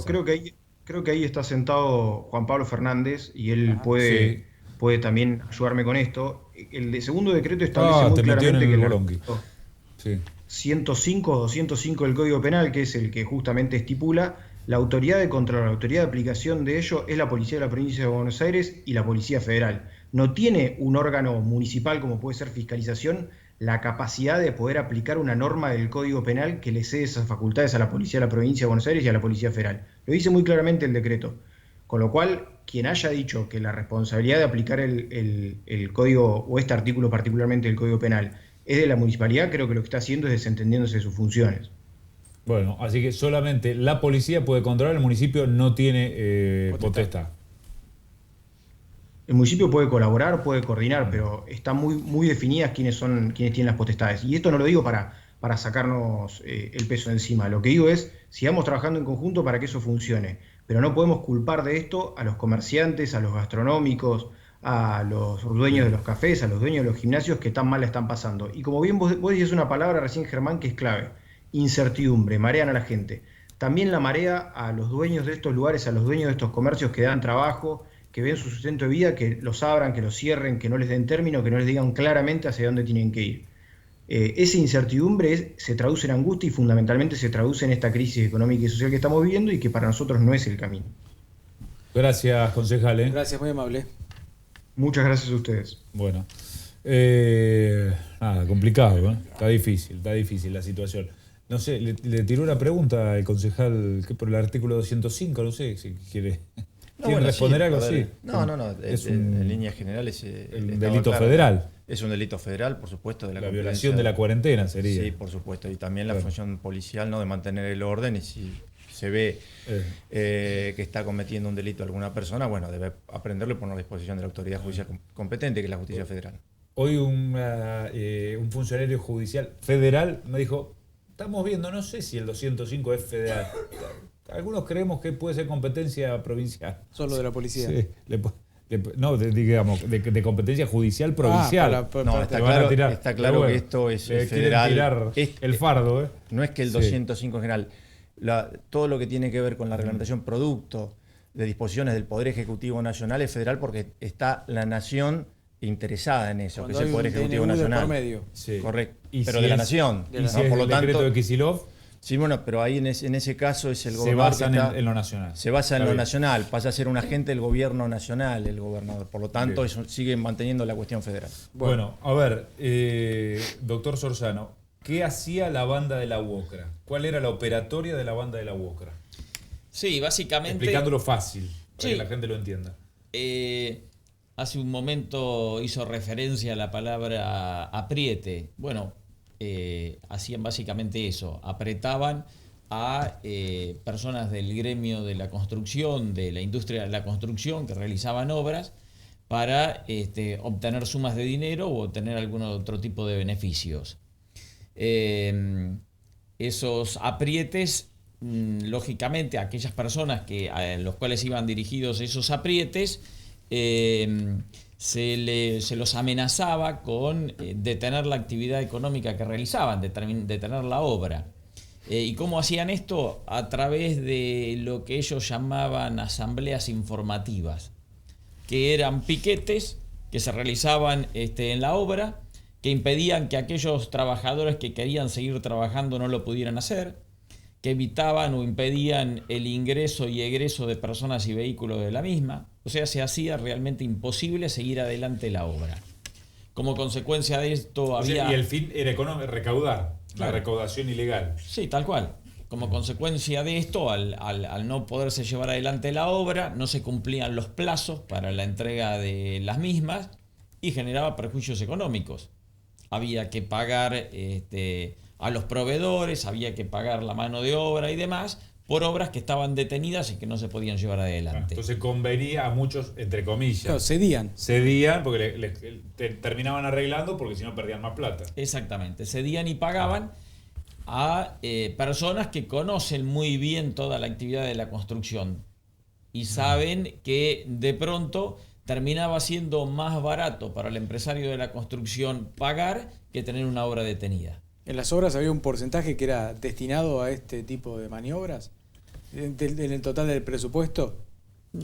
Creo que ahí está sentado Juan Pablo Fernández y él puede también ayudarme con esto. El segundo decreto establece muy claramente que el 105 o 205 del Código Penal, que es el que justamente estipula la autoridad de control, la autoridad de aplicación de ello es la Policía de la Provincia de Buenos Aires y la Policía Federal. No tiene un órgano municipal como puede ser fiscalización la capacidad de poder aplicar una norma del Código Penal que le cede esas facultades a la Policía de la Provincia de Buenos Aires y a la Policía Federal. Lo dice muy claramente el decreto. Con lo cual, quien haya dicho que la responsabilidad de aplicar el código, o este artículo particularmente del Código Penal, es de la municipalidad, creo que lo que está haciendo es desentendiéndose de sus funciones. Bueno, así que solamente la policía puede controlar, el municipio no tiene potestad. El municipio puede colaborar, puede coordinar, pero están muy definidas quienes tienen las potestades. Y esto no lo digo para sacarnos el peso de encima. Lo que digo es, sigamos trabajando en conjunto para que eso funcione. Pero no podemos culpar de esto a los comerciantes, a los gastronómicos, a los dueños de los cafés, a los dueños de los gimnasios que tan mal la están pasando. Y como bien vos dices una palabra recién, Germán, que es clave. Incertidumbre, marean a la gente. También la marea a los dueños de estos lugares, a los dueños de estos comercios que dan trabajo, que ven su sustento de vida, que los abran, que los cierren, que no les den término, que no les digan claramente hacia dónde tienen que ir. Esa incertidumbre se traduce en angustia y fundamentalmente se traduce en esta crisis económica y social que estamos viviendo y que para nosotros no es el camino. Gracias, concejal. Gracias, muy amable. Muchas gracias a ustedes. Bueno, nada, complicado, Está difícil la situación. No sé, le tiró una pregunta al concejal por el artículo 205, no sé si quiere... ¿Quieren responder algo así? No. En líneas generales. Un delito federal. Es un delito federal, por supuesto. La violación de la cuarentena sería. Sí, por supuesto. Y también la función policial, ¿no? De mantener el orden. Y si se ve que está cometiendo un delito alguna persona, bueno, debe aprenderlo y ponerlo a disposición de la autoridad judicial competente, que es la justicia federal. Hoy un funcionario judicial federal me dijo, estamos viendo, no sé si el 205 es federal. Algunos creemos que puede ser competencia provincial. Solo de la policía. Sí, no, digamos, de competencia judicial provincial. Está claro que esto es federal. Tirar el fardo. No es que el 205 en general. Todo lo que tiene que ver con la reglamentación producto de disposiciones del Poder Ejecutivo Nacional es federal porque está la nación interesada en eso, cuando que es el Poder Ejecutivo Nacional. Por medio. Sí. Correcto. Pero de la nación. Y si por lo tanto, decreto de Kicillof. Sí, bueno, pero ahí en ese caso es el gobernador. Se basa en lo nacional. Se basa en lo nacional, pasa a ser un agente del gobierno nacional, el gobernador. Por lo tanto, eso sigue manteniendo la cuestión federal. Bueno, a ver, doctor Sorzano, ¿qué hacía la banda de la UOCRA? ¿Cuál era la operatoria de la banda de la UOCRA? Sí, básicamente... Explicándolo fácil, para que la gente lo entienda. Hace un momento hizo referencia a la palabra apriete. Bueno, hacían básicamente eso, apretaban a personas del gremio de la construcción, de la industria de la construcción que realizaban obras para obtener sumas de dinero o obtener algún otro tipo de beneficios. Esos aprietes, lógicamente, aquellas personas a los cuales iban dirigidos esos aprietes, se los amenazaba con detener la actividad económica que realizaban, detener la obra. ¿Y cómo hacían esto? A través de lo que ellos llamaban asambleas informativas, que eran piquetes que se realizaban en la obra, que impedían que aquellos trabajadores que querían seguir trabajando no lo pudieran hacer, que evitaban o impedían el ingreso y egreso de personas y vehículos de la misma. O sea, se hacía realmente imposible seguir adelante la obra. Como consecuencia de esto había... Y el fin era recaudar, claro. La recaudación ilegal. Sí, tal cual. Como consecuencia de esto, al no poderse llevar adelante la obra, no se cumplían los plazos para la entrega de las mismas y generaba perjuicios económicos. Había que pagar a los proveedores, había que pagar la mano de obra y demás por obras que estaban detenidas y que no se podían llevar adelante. Entonces convenía a muchos, entre comillas. Claro, cedían. Cedían porque terminaban arreglando porque si no perdían más plata. Exactamente, cedían y pagaban a personas que conocen muy bien toda la actividad de la construcción y saben que de pronto terminaba siendo más barato para el empresario de la construcción pagar que tener una obra detenida. ¿En las obras había un porcentaje que era destinado a este tipo de maniobras? ¿En el total del presupuesto?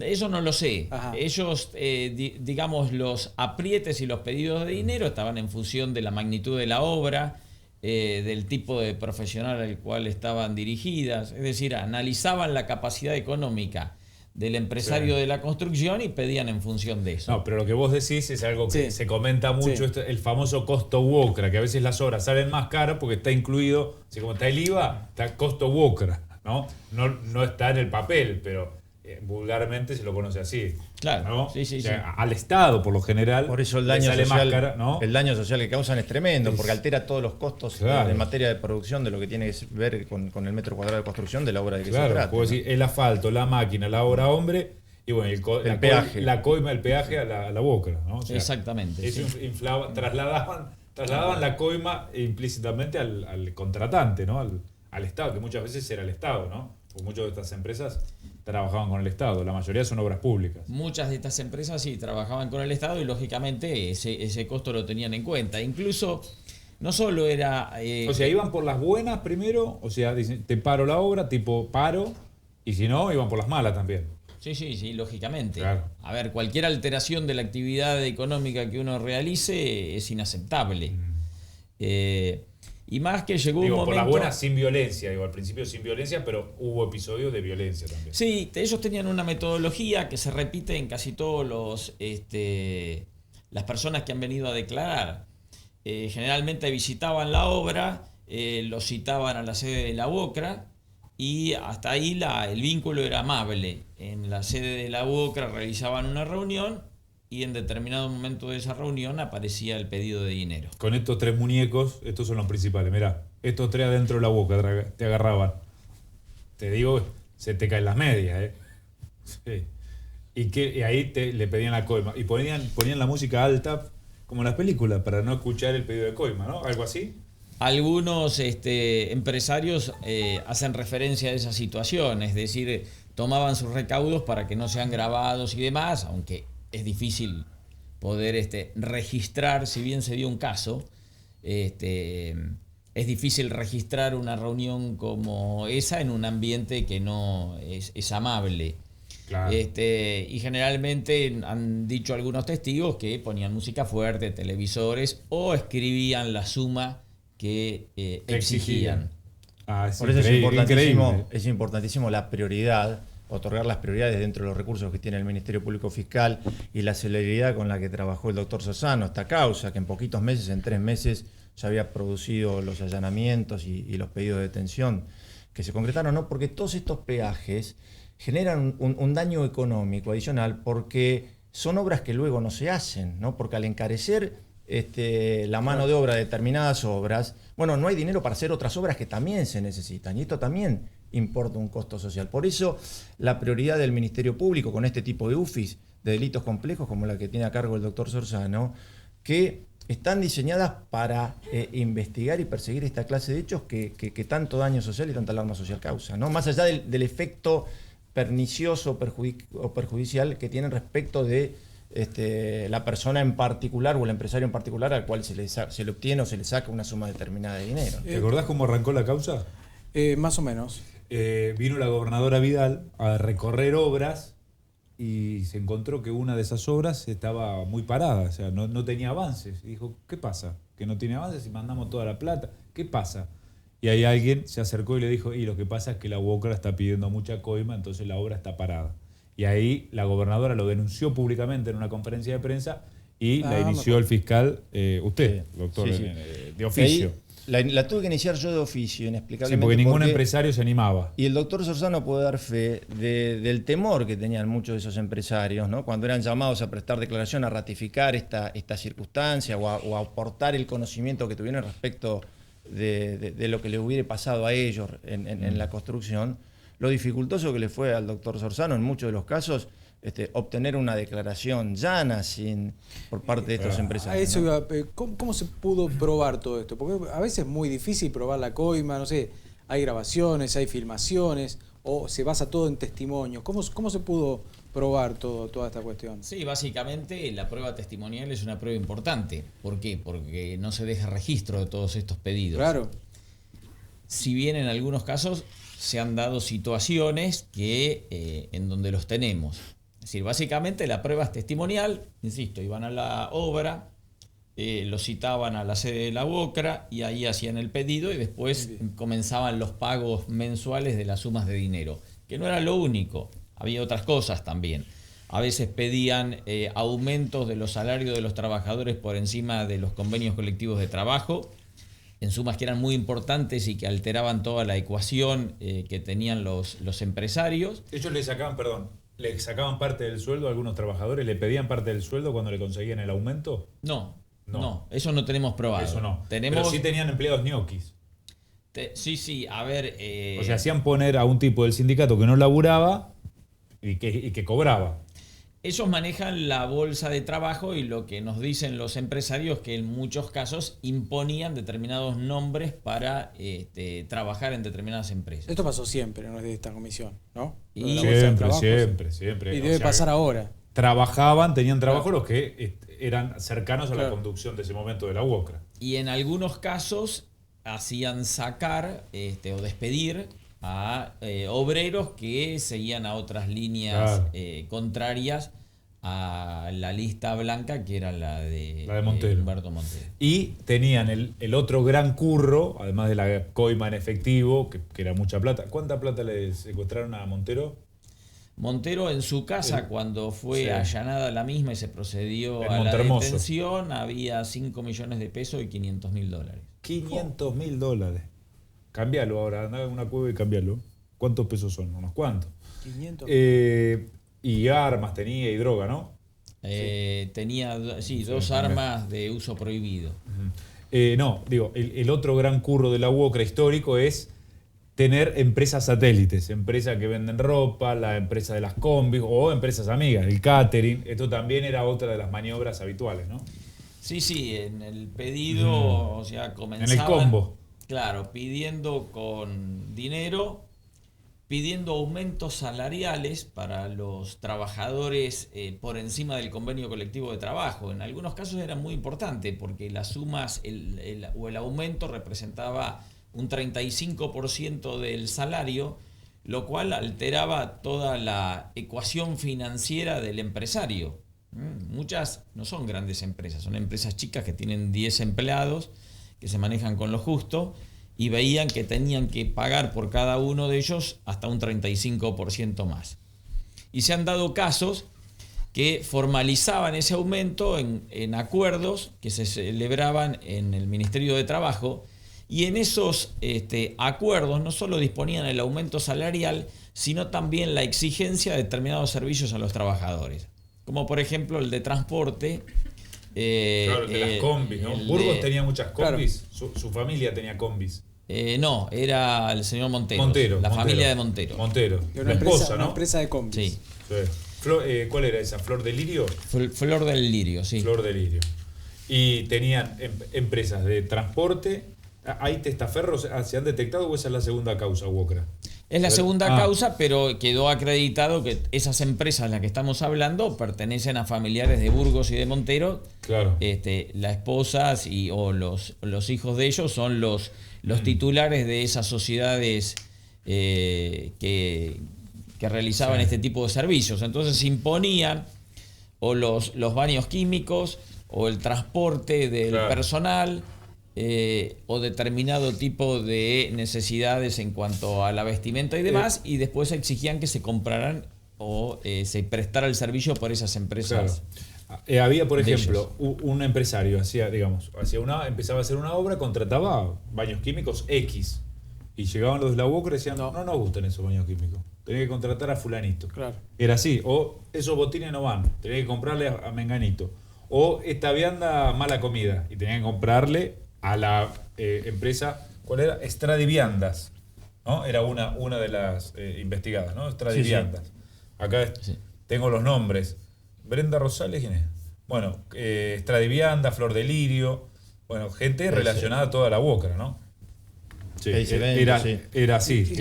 Eso no lo sé. Ajá. Ellos, digamos, los aprietes y los pedidos de dinero estaban en función de la magnitud de la obra, del tipo de profesional al cual estaban dirigidas. Es decir, analizaban la capacidad económica del empresario de la construcción y pedían en función de eso. No, pero lo que vos decís es algo que se comenta mucho, el famoso costo WOCRA, que a veces las obras salen más caras porque está incluido, así como está el IVA, está costo WOCRA, ¿no? No está en el papel, pero vulgarmente se lo conoce así. Claro, ¿no? sí. O sea, al Estado, por lo general, por eso el daño sale social, más cara, ¿no? El daño social que causan es tremendo, porque altera todos los costos en materia de producción de lo que tiene que ver con el metro cuadrado de construcción de la obra de que se trata. Puedo decir, el asfalto, la máquina, la obra hombre y bueno, el peaje. La coima, el peaje a la WOCRA, ¿no? O sea, exactamente. Eso trasladaban la coima implícitamente al contratante, ¿no? Al Estado, que muchas veces era el Estado, ¿no? Porque muchas de estas empresas trabajaban con el Estado, la mayoría son obras públicas. Muchas de estas empresas sí trabajaban con el Estado y lógicamente ese costo lo tenían en cuenta. Incluso no solo era... o sea, iban por las buenas primero, o sea, dicen, te paro la obra, tipo paro, y si no, iban por las malas también. Sí, lógicamente. Claro. A ver, cualquier alteración de la actividad económica que uno realice es inaceptable. Y más que llegó un momento... por las buenas sin violencia, al principio sin violencia, pero hubo episodios de violencia también. Sí, ellos tenían una metodología que se repite en casi todos las personas que han venido a declarar. Generalmente visitaban la obra, lo citaban a la sede de la WOCRA y hasta ahí el vínculo era amable. En la sede de la WOCRA realizaban una reunión y en determinado momento de esa reunión aparecía el pedido de dinero. Con estos 3 muñecos, estos son los principales. Mirá, estos 3 adentro de la boca te agarraban. Te digo, se te caen las medias, Sí. Y ahí le pedían la coima. Y ponían la música alta, como en las películas, para no escuchar el pedido de coima, ¿no? Algo así. Algunos empresarios hacen referencia a esa situación, es decir, tomaban sus recaudos para que no sean grabados y demás, aunque es difícil poder registrar, si bien se dio un caso, es difícil registrar una reunión como esa en un ambiente que no es amable. Claro. Y generalmente han dicho algunos testigos que ponían música fuerte, televisores o escribían la suma que exigían. Por eso es importantísimo la prioridad, otorgar las prioridades dentro de los recursos que tiene el Ministerio Público Fiscal y la celeridad con la que trabajó el doctor Sorzano esta causa, que en poquitos meses, en 3 meses, ya había producido los allanamientos y los pedidos de detención que se concretaron, ¿no? Porque todos estos peajes generan un daño económico adicional porque son obras que luego no se hacen, ¿no? Porque al encarecer la mano de obra de determinadas obras, bueno, no hay dinero para hacer otras obras que también se necesitan y esto también importa un costo social. Por eso la prioridad del Ministerio Público con este tipo de UFIs de delitos complejos como la que tiene a cargo el doctor Sorzano, que están diseñadas para investigar y perseguir esta clase de hechos que tanto daño social y tanta alarma social causa, ¿no? Más allá del efecto pernicioso o perjudicial que tienen respecto de la persona en particular o el empresario en particular al cual se le obtiene o se le saca una suma determinada de dinero. ¿Te acordás cómo arrancó la causa? Más o menos. Vino la gobernadora Vidal a recorrer obras y se encontró que una de esas obras estaba muy parada, o sea, no tenía avances. Y dijo, ¿qué pasa? Que no tiene avances y mandamos toda la plata. ¿Qué pasa? Y ahí alguien se acercó y le dijo, y lo que pasa es que la WOCRA está pidiendo mucha coima, entonces la obra está parada. Y ahí la gobernadora lo denunció públicamente en una conferencia de prensa y la inició el fiscal, usted, doctor, de oficio. La tuve que iniciar yo de oficio, inexplicablemente. Sí, porque ningún empresario se animaba. Y el doctor Sorzano puede dar fe del temor que tenían muchos de esos empresarios, ¿no? Cuando eran llamados a prestar declaración, a ratificar esta circunstancia o a aportar el conocimiento que tuvieron respecto de lo que les hubiera pasado a ellos en la construcción. Lo dificultoso que le fue al doctor Sorzano en muchos de los casos obtener una declaración llana por parte de estos empresarios. A eso ¿cómo se pudo probar todo esto? Porque a veces es muy difícil probar la coima, no sé, hay grabaciones, hay filmaciones, o se basa todo en testimonios. ¿Cómo se pudo probar toda esta cuestión? Sí, básicamente la prueba testimonial es una prueba importante. ¿Por qué? Porque no se deja registro de todos estos pedidos. Claro. Si bien en algunos casos se han dado situaciones que en donde los tenemos. Es decir, básicamente la prueba es testimonial, insisto, iban a la obra, lo citaban a la sede de la UOCRA y ahí hacían el pedido y después comenzaban los pagos mensuales de las sumas de dinero, que no era lo único, había otras cosas también. A veces pedían aumentos de los salarios de los trabajadores por encima de los convenios colectivos de trabajo, en sumas que eran muy importantes y que alteraban toda la ecuación que tenían los empresarios. Ellos le sacaban parte del sueldo a algunos trabajadores, le pedían parte del sueldo cuando le conseguían el aumento. No, eso no tenemos probado. Eso no. Pero sí tenían empleados ñoquis. Sí, a ver. O sea, hacían poner a un tipo del sindicato que no laburaba y que cobraba. Ellos manejan la bolsa de trabajo y lo que nos dicen los empresarios que en muchos casos imponían determinados nombres para trabajar en determinadas empresas. Esto pasó siempre, no es de esta comisión, ¿no? Siempre. Y debe pasar ahora. Tenían trabajo los que eran cercanos a la conducción de ese momento de la UOCRA. Y en algunos casos hacían sacar o despedir a obreros que seguían a otras líneas contrarias a la lista blanca, que era la de Montero. Humberto Montero. Y tenían el otro gran curro, además de la coima en efectivo, que era mucha plata. ¿Cuánta plata le secuestraron a Montero? Montero en su casa, cuando fue allanada la misma y se procedió en a la Montermoso. detención, había 5 millones de pesos y $500,000. $500,000. Cambialo ahora, anda a una cueva y cambialo. ¿Cuántos pesos son? ¿Unos cuantos? 500. Y armas tenía y droga, ¿no? Tenía dos armas de uso prohibido. El otro gran curro de la UOCRA histórico es tener empresas satélites, empresas que venden ropa, la empresa de las combis o empresas amigas, el catering. Esto también era otra de las maniobras habituales, ¿no? Sí, en el pedido, o sea, comenzaban... En el combo. Claro, pidiendo con dinero, pidiendo aumentos salariales para los trabajadores por encima del convenio colectivo de trabajo. En algunos casos era muy importante porque las sumas o el aumento representaba un 35% del salario, lo cual alteraba toda la ecuación financiera del empresario. Muchas no son grandes empresas, son empresas chicas que tienen 10 empleados, que se manejan con lo justo, y veían que tenían que pagar por cada uno de ellos hasta un 35% más. Y se han dado casos que formalizaban ese aumento en acuerdos que se celebraban en el Ministerio de Trabajo, y en esos acuerdos no solo disponían el aumento salarial, sino también la exigencia de determinados servicios a los trabajadores, como por ejemplo el de transporte. Claro, el de las combis, ¿no? Burgos tenía muchas combis, claro. Su familia tenía combis. No, era el señor Montero. La familia de Montero. La esposa, ¿no? Una empresa de combis. Sí. ¿Cuál era esa? ¿Flor de Lirio? Flor del Lirio, sí. Flor de Lirio. Y tenían empresas de transporte. ¿Hay testaferros? ¿Se han detectado o esa es la segunda causa, UOCRA? Es la segunda causa, pero quedó acreditado que esas empresas de las que estamos hablando pertenecen a familiares de Burgos y de Montero. Claro. Las esposas o los hijos de ellos son los titulares de esas sociedades que realizaban este tipo de servicios. Entonces se imponían o los baños químicos o el transporte del personal, o determinado tipo de necesidades en cuanto a la vestimenta y demás, y después exigían que se compraran o se prestara el servicio por esas empresas. Claro. Había, por ejemplo, un empresario empezaba a hacer una obra, contrataba baños químicos X, y llegaban los de la UOCRA y decían, no nos gustan esos baños químicos, tenés que contratar a fulanito. Claro. Era así, o esos botines no van, tenés que comprarle a menganito, o esta vianda mala comida, y tenés que comprarle a la empresa, ¿cuál era? Stradiviandas, ¿no? Era una de las investigadas, ¿no? Stradiviandas. Sí. Acá tengo los nombres. Brenda Rosales, ¿quién es? Bueno, Stradivianda, Flor de Lirio, bueno, gente relacionada a toda la UOCRA, ¿no? Sí, era así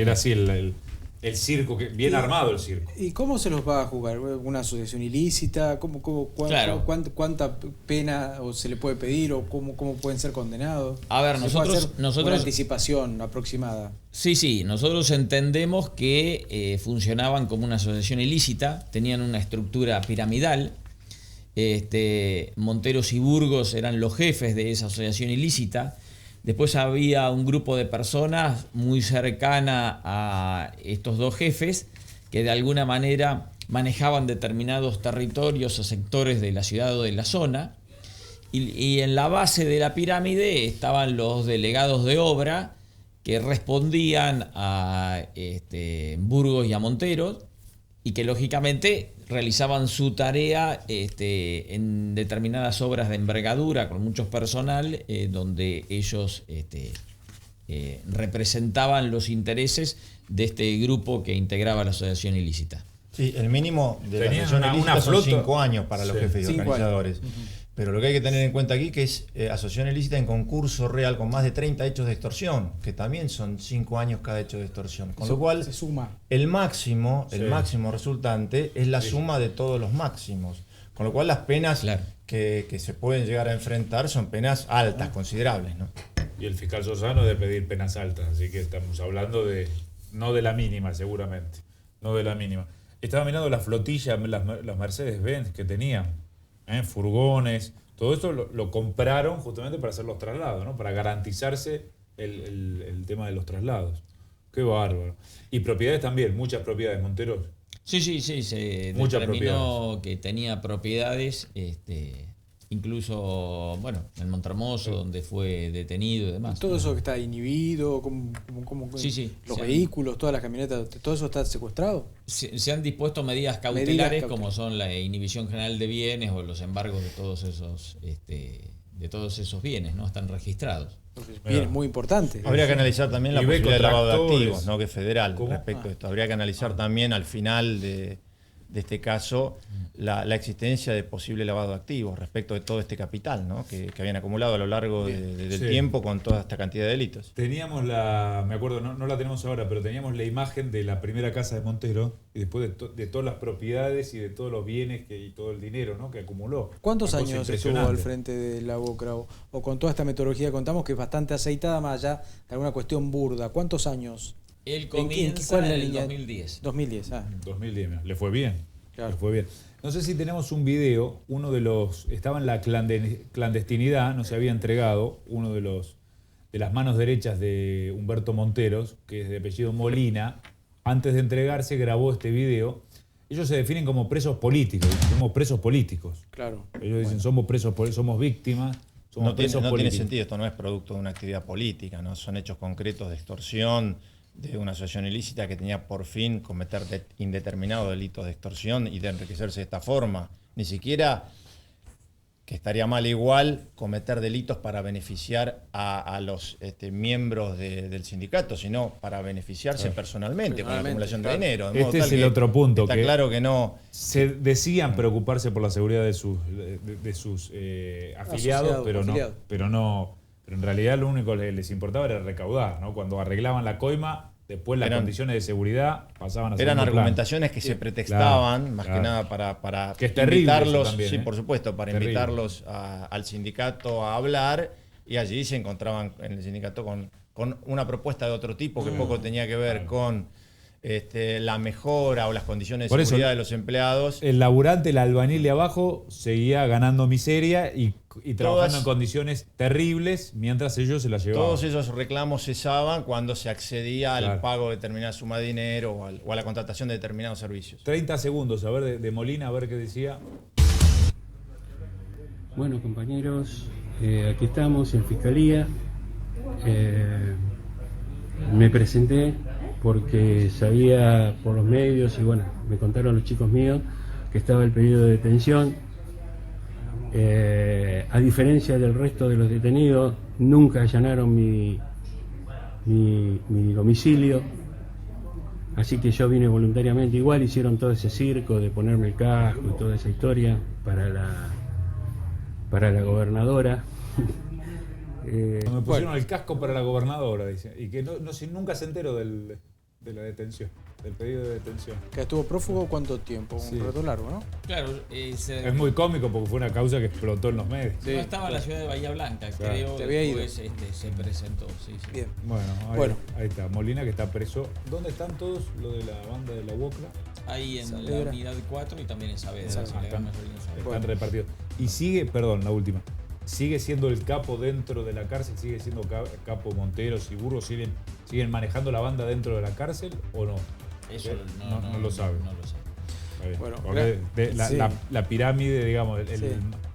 el circo, bien armado el circo. ¿Y cómo se los va a jugar? ¿Una asociación ilícita? ¿Cuánta pena se le puede pedir o cómo pueden ser condenados? A ver, nosotros una anticipación aproximada. Sí, nosotros entendemos que funcionaban como una asociación ilícita, tenían una estructura piramidal. Monteros y Burgos eran los jefes de esa asociación ilícita. Después había un grupo de personas muy cercana a estos dos jefes que de alguna manera manejaban determinados territorios o sectores de la ciudad o de la zona. Y en la base de la pirámide estaban los delegados de obra que respondían a Burgos y a Monteros y que lógicamente realizaban su tarea en determinadas obras de envergadura con mucho personal, donde ellos representaban los intereses de este grupo que integraba la asociación ilícita. Sí, el mínimo de la asociación ilícita son 5 años para los jefes y organizadores. Pero lo que hay que tener en cuenta aquí que es asociación ilícita en concurso real con más de 30 hechos de extorsión, que también son 5 años cada hecho de extorsión. Con lo cual, se suma. el máximo resultante es la suma de todos los máximos. Con lo cual las penas que se pueden llegar a enfrentar son penas altas, considerables, ¿no? Y el fiscal Sosano debe pedir penas altas, así que estamos hablando no de la mínima, seguramente. No de la mínima. Estaba mirando la flotilla, las Mercedes-Benz que tenían. Furgones, todo esto lo compraron justamente para hacer los traslados, ¿no? Para garantizarse el tema de los traslados. Qué bárbaro. Y propiedades también, muchas propiedades, Monteros. Sí, se determinó que tenía propiedades, incluso, en Montermoso, donde fue detenido y demás. Todo eso que está inhibido, los vehículos, todas las camionetas, ¿todo eso está secuestrado? Se han dispuesto medidas cautelares como son la inhibición general de bienes o los embargos de todos esos bienes, ¿no? Están registrados. Bienes muy importantes. Habría que analizar también la posibilidad de lavado de activos, ¿no? Que es federal. Respecto a esto. Habría que analizar también al final de este caso la existencia de posible lavado de activos respecto de todo este capital, ¿no? que habían acumulado a lo largo del tiempo con toda esta cantidad de delitos. Teníamos me acuerdo, no la tenemos ahora, pero teníamos la imagen de la primera casa de Montero y después de todas las propiedades y de todos los bienes y todo el dinero, ¿no? Que acumuló. ¿Cuántos años estuvo al frente de la UOCRA? O con toda esta metodología que contamos, que es bastante aceitada más allá de alguna cuestión burda. ¿Cuántos años? Él comienza en el 2010. 2010, 2010, le fue bien. Claro. Le fue bien. No sé si tenemos un video, uno de los, estaba en la clandestinidad, no se había entregado, uno de las manos derechas de Humberto Monteros, que es de apellido Molina, antes de entregarse grabó este video. Ellos se definen como presos políticos, somos presos políticos. Claro. Ellos dicen, somos víctimas, somos presos políticos. No tiene sentido, esto no es producto de una actividad política, ¿no? Son hechos concretos de extorsión, de una asociación ilícita que tenía por fin cometer indeterminados delitos de extorsión y de enriquecerse de esta forma. Ni siquiera, que estaría mal igual, cometer delitos para beneficiar a los miembros del sindicato, sino para beneficiarse personalmente con la acumulación de dinero. Este es el otro punto. Está claro que no. Se decían preocuparse por la seguridad de sus afiliados, pero en realidad lo único que les importaba era recaudar, ¿no? Cuando arreglaban la coima, después las condiciones de seguridad pasaban a segundo plano. Eran argumentaciones que se pretextaban, más que nada para que es invitarlos, también, sí, por supuesto, para invitarlos al sindicato a hablar, y allí se encontraban en el sindicato con una propuesta de otro tipo que poco tenía que ver con la mejora o las condiciones de seguridad de los empleados. El laburante, el albañil de abajo, seguía ganando miseria y trabajando en condiciones terribles mientras ellos se las llevaban. Todos esos reclamos cesaban cuando se accedía al pago de determinada suma de dinero o a la contratación de determinados servicios. 30 segundos, a ver, de Molina, a ver qué decía. Bueno, compañeros, aquí estamos en Fiscalía. Me presenté porque sabía por los medios y me contaron los chicos míos que estaba el pedido de detención. A diferencia del resto de los detenidos, nunca allanaron mi domicilio. Así que yo vine voluntariamente. Igual hicieron todo ese circo de ponerme el casco y toda esa historia para la gobernadora. Me pusieron el casco para la gobernadora, dice. Y que nunca se enteró de la detención, del pedido de detención. ¿Que estuvo prófugo cuánto tiempo? Un rato largo, ¿no? Claro. Es muy cómico porque fue una causa que explotó en los medios. Sí, no estaba en la ciudad de Bahía Blanca, creo. Después se presentó. Sí. Bien. Bueno, ahí está. Molina, que está preso. ¿Dónde están todos los de la banda de la UOCRA? Ahí en la unidad 4 y también en Saavedra. Están repartidos. Y sigue, la última. ¿Sigue siendo el capo dentro de la cárcel? ¿Sigue siendo capo Monteros y Burgos? ¿Siguen manejando la banda dentro de la cárcel o no? Eso no lo sabe. No lo sabe. Bueno, la pirámide, digamos,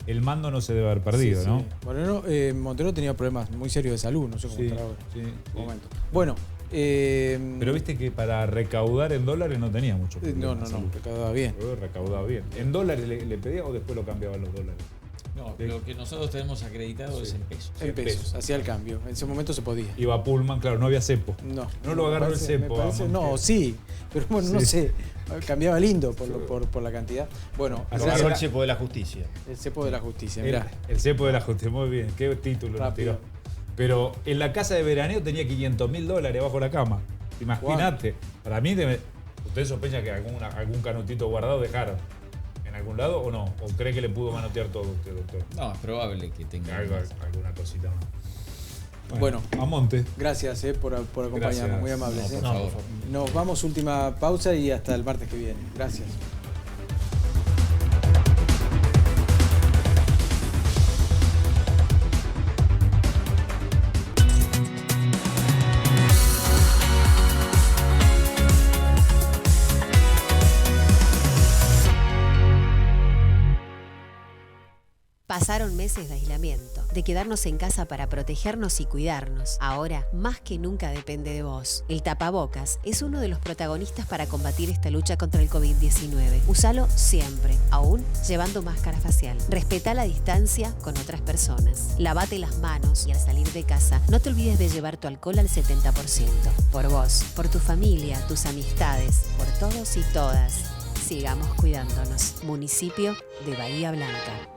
el mando no se debe haber perdido, ¿no? Bueno, Montero tenía problemas muy serios de salud, no sé cómo estará ahora. Momento. Bueno. Pero viste que para recaudar en dólares no tenía mucho problema. No, recaudaba bien. Recaudaba bien. ¿En dólares le pedía o después lo cambiaban los dólares? No, lo que nosotros tenemos acreditado es en pesos. En pesos, hacía el cambio. En ese momento se podía. Iba Pullman, claro, no había cepo. No lo agarró el cepo. No, sí, pero bueno, no sé. Cambiaba lindo por la cantidad. Bueno, agarró el cepo de la justicia. El cepo de la justicia, mirá. El cepo de la justicia, muy bien. Qué título nos tiró. Pero en la casa de veraneo tenía $500.000 abajo de la cama. Imagínate. Para mí, ¿usted sospecha que algún canutito guardado dejaron en algún lado o no? ¿O cree que le pudo manotear todo usted, doctor? No, es probable que tenga alguna cosita más. Bueno, a monte. Gracias por acompañarnos, gracias. Muy amables. Por favor. Nos vamos, última pausa y hasta el martes que viene. Gracias. Pasaron meses de aislamiento, de quedarnos en casa para protegernos y cuidarnos. Ahora, más que nunca depende de vos. El tapabocas es uno de los protagonistas para combatir esta lucha contra el COVID-19. Úsalo siempre, aún llevando máscara facial. Respetá la distancia con otras personas. Lavate las manos y al salir de casa, no te olvides de llevar tu alcohol al 70%. Por vos, por tu familia, tus amistades, por todos y todas. Sigamos cuidándonos. Municipio de Bahía Blanca.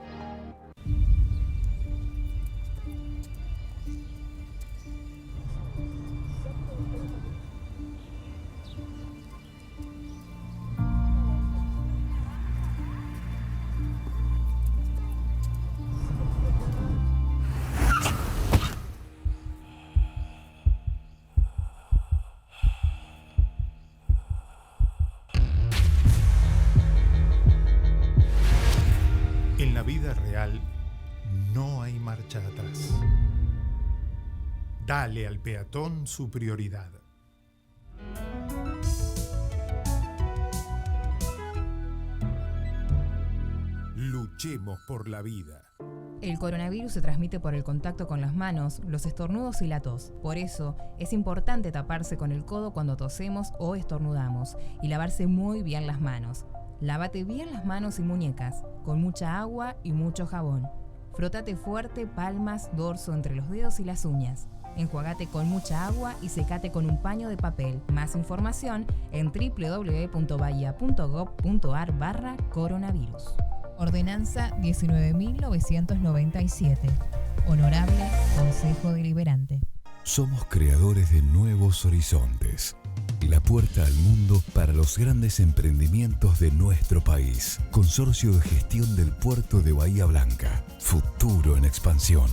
En la vida real no hay marcha atrás. Dale al peatón su prioridad. Luchemos por la vida. El coronavirus se transmite por el contacto con las manos, los estornudos y la tos. Por eso, es importante taparse con el codo cuando tosemos o estornudamos y lavarse muy bien las manos. Lávate bien las manos y muñecas, con mucha agua y mucho jabón. Frótate fuerte palmas, dorso entre los dedos y las uñas. Enjuagate con mucha agua y secate con un paño de papel. Más información en www.bahia.gov.ar/coronavirus. Ordenanza 19.997. Honorable Consejo Deliberante. Somos creadores de nuevos horizontes. La puerta al mundo para los grandes emprendimientos de nuestro país. Consorcio de Gestión del Puerto de Bahía Blanca. Futuro en expansión.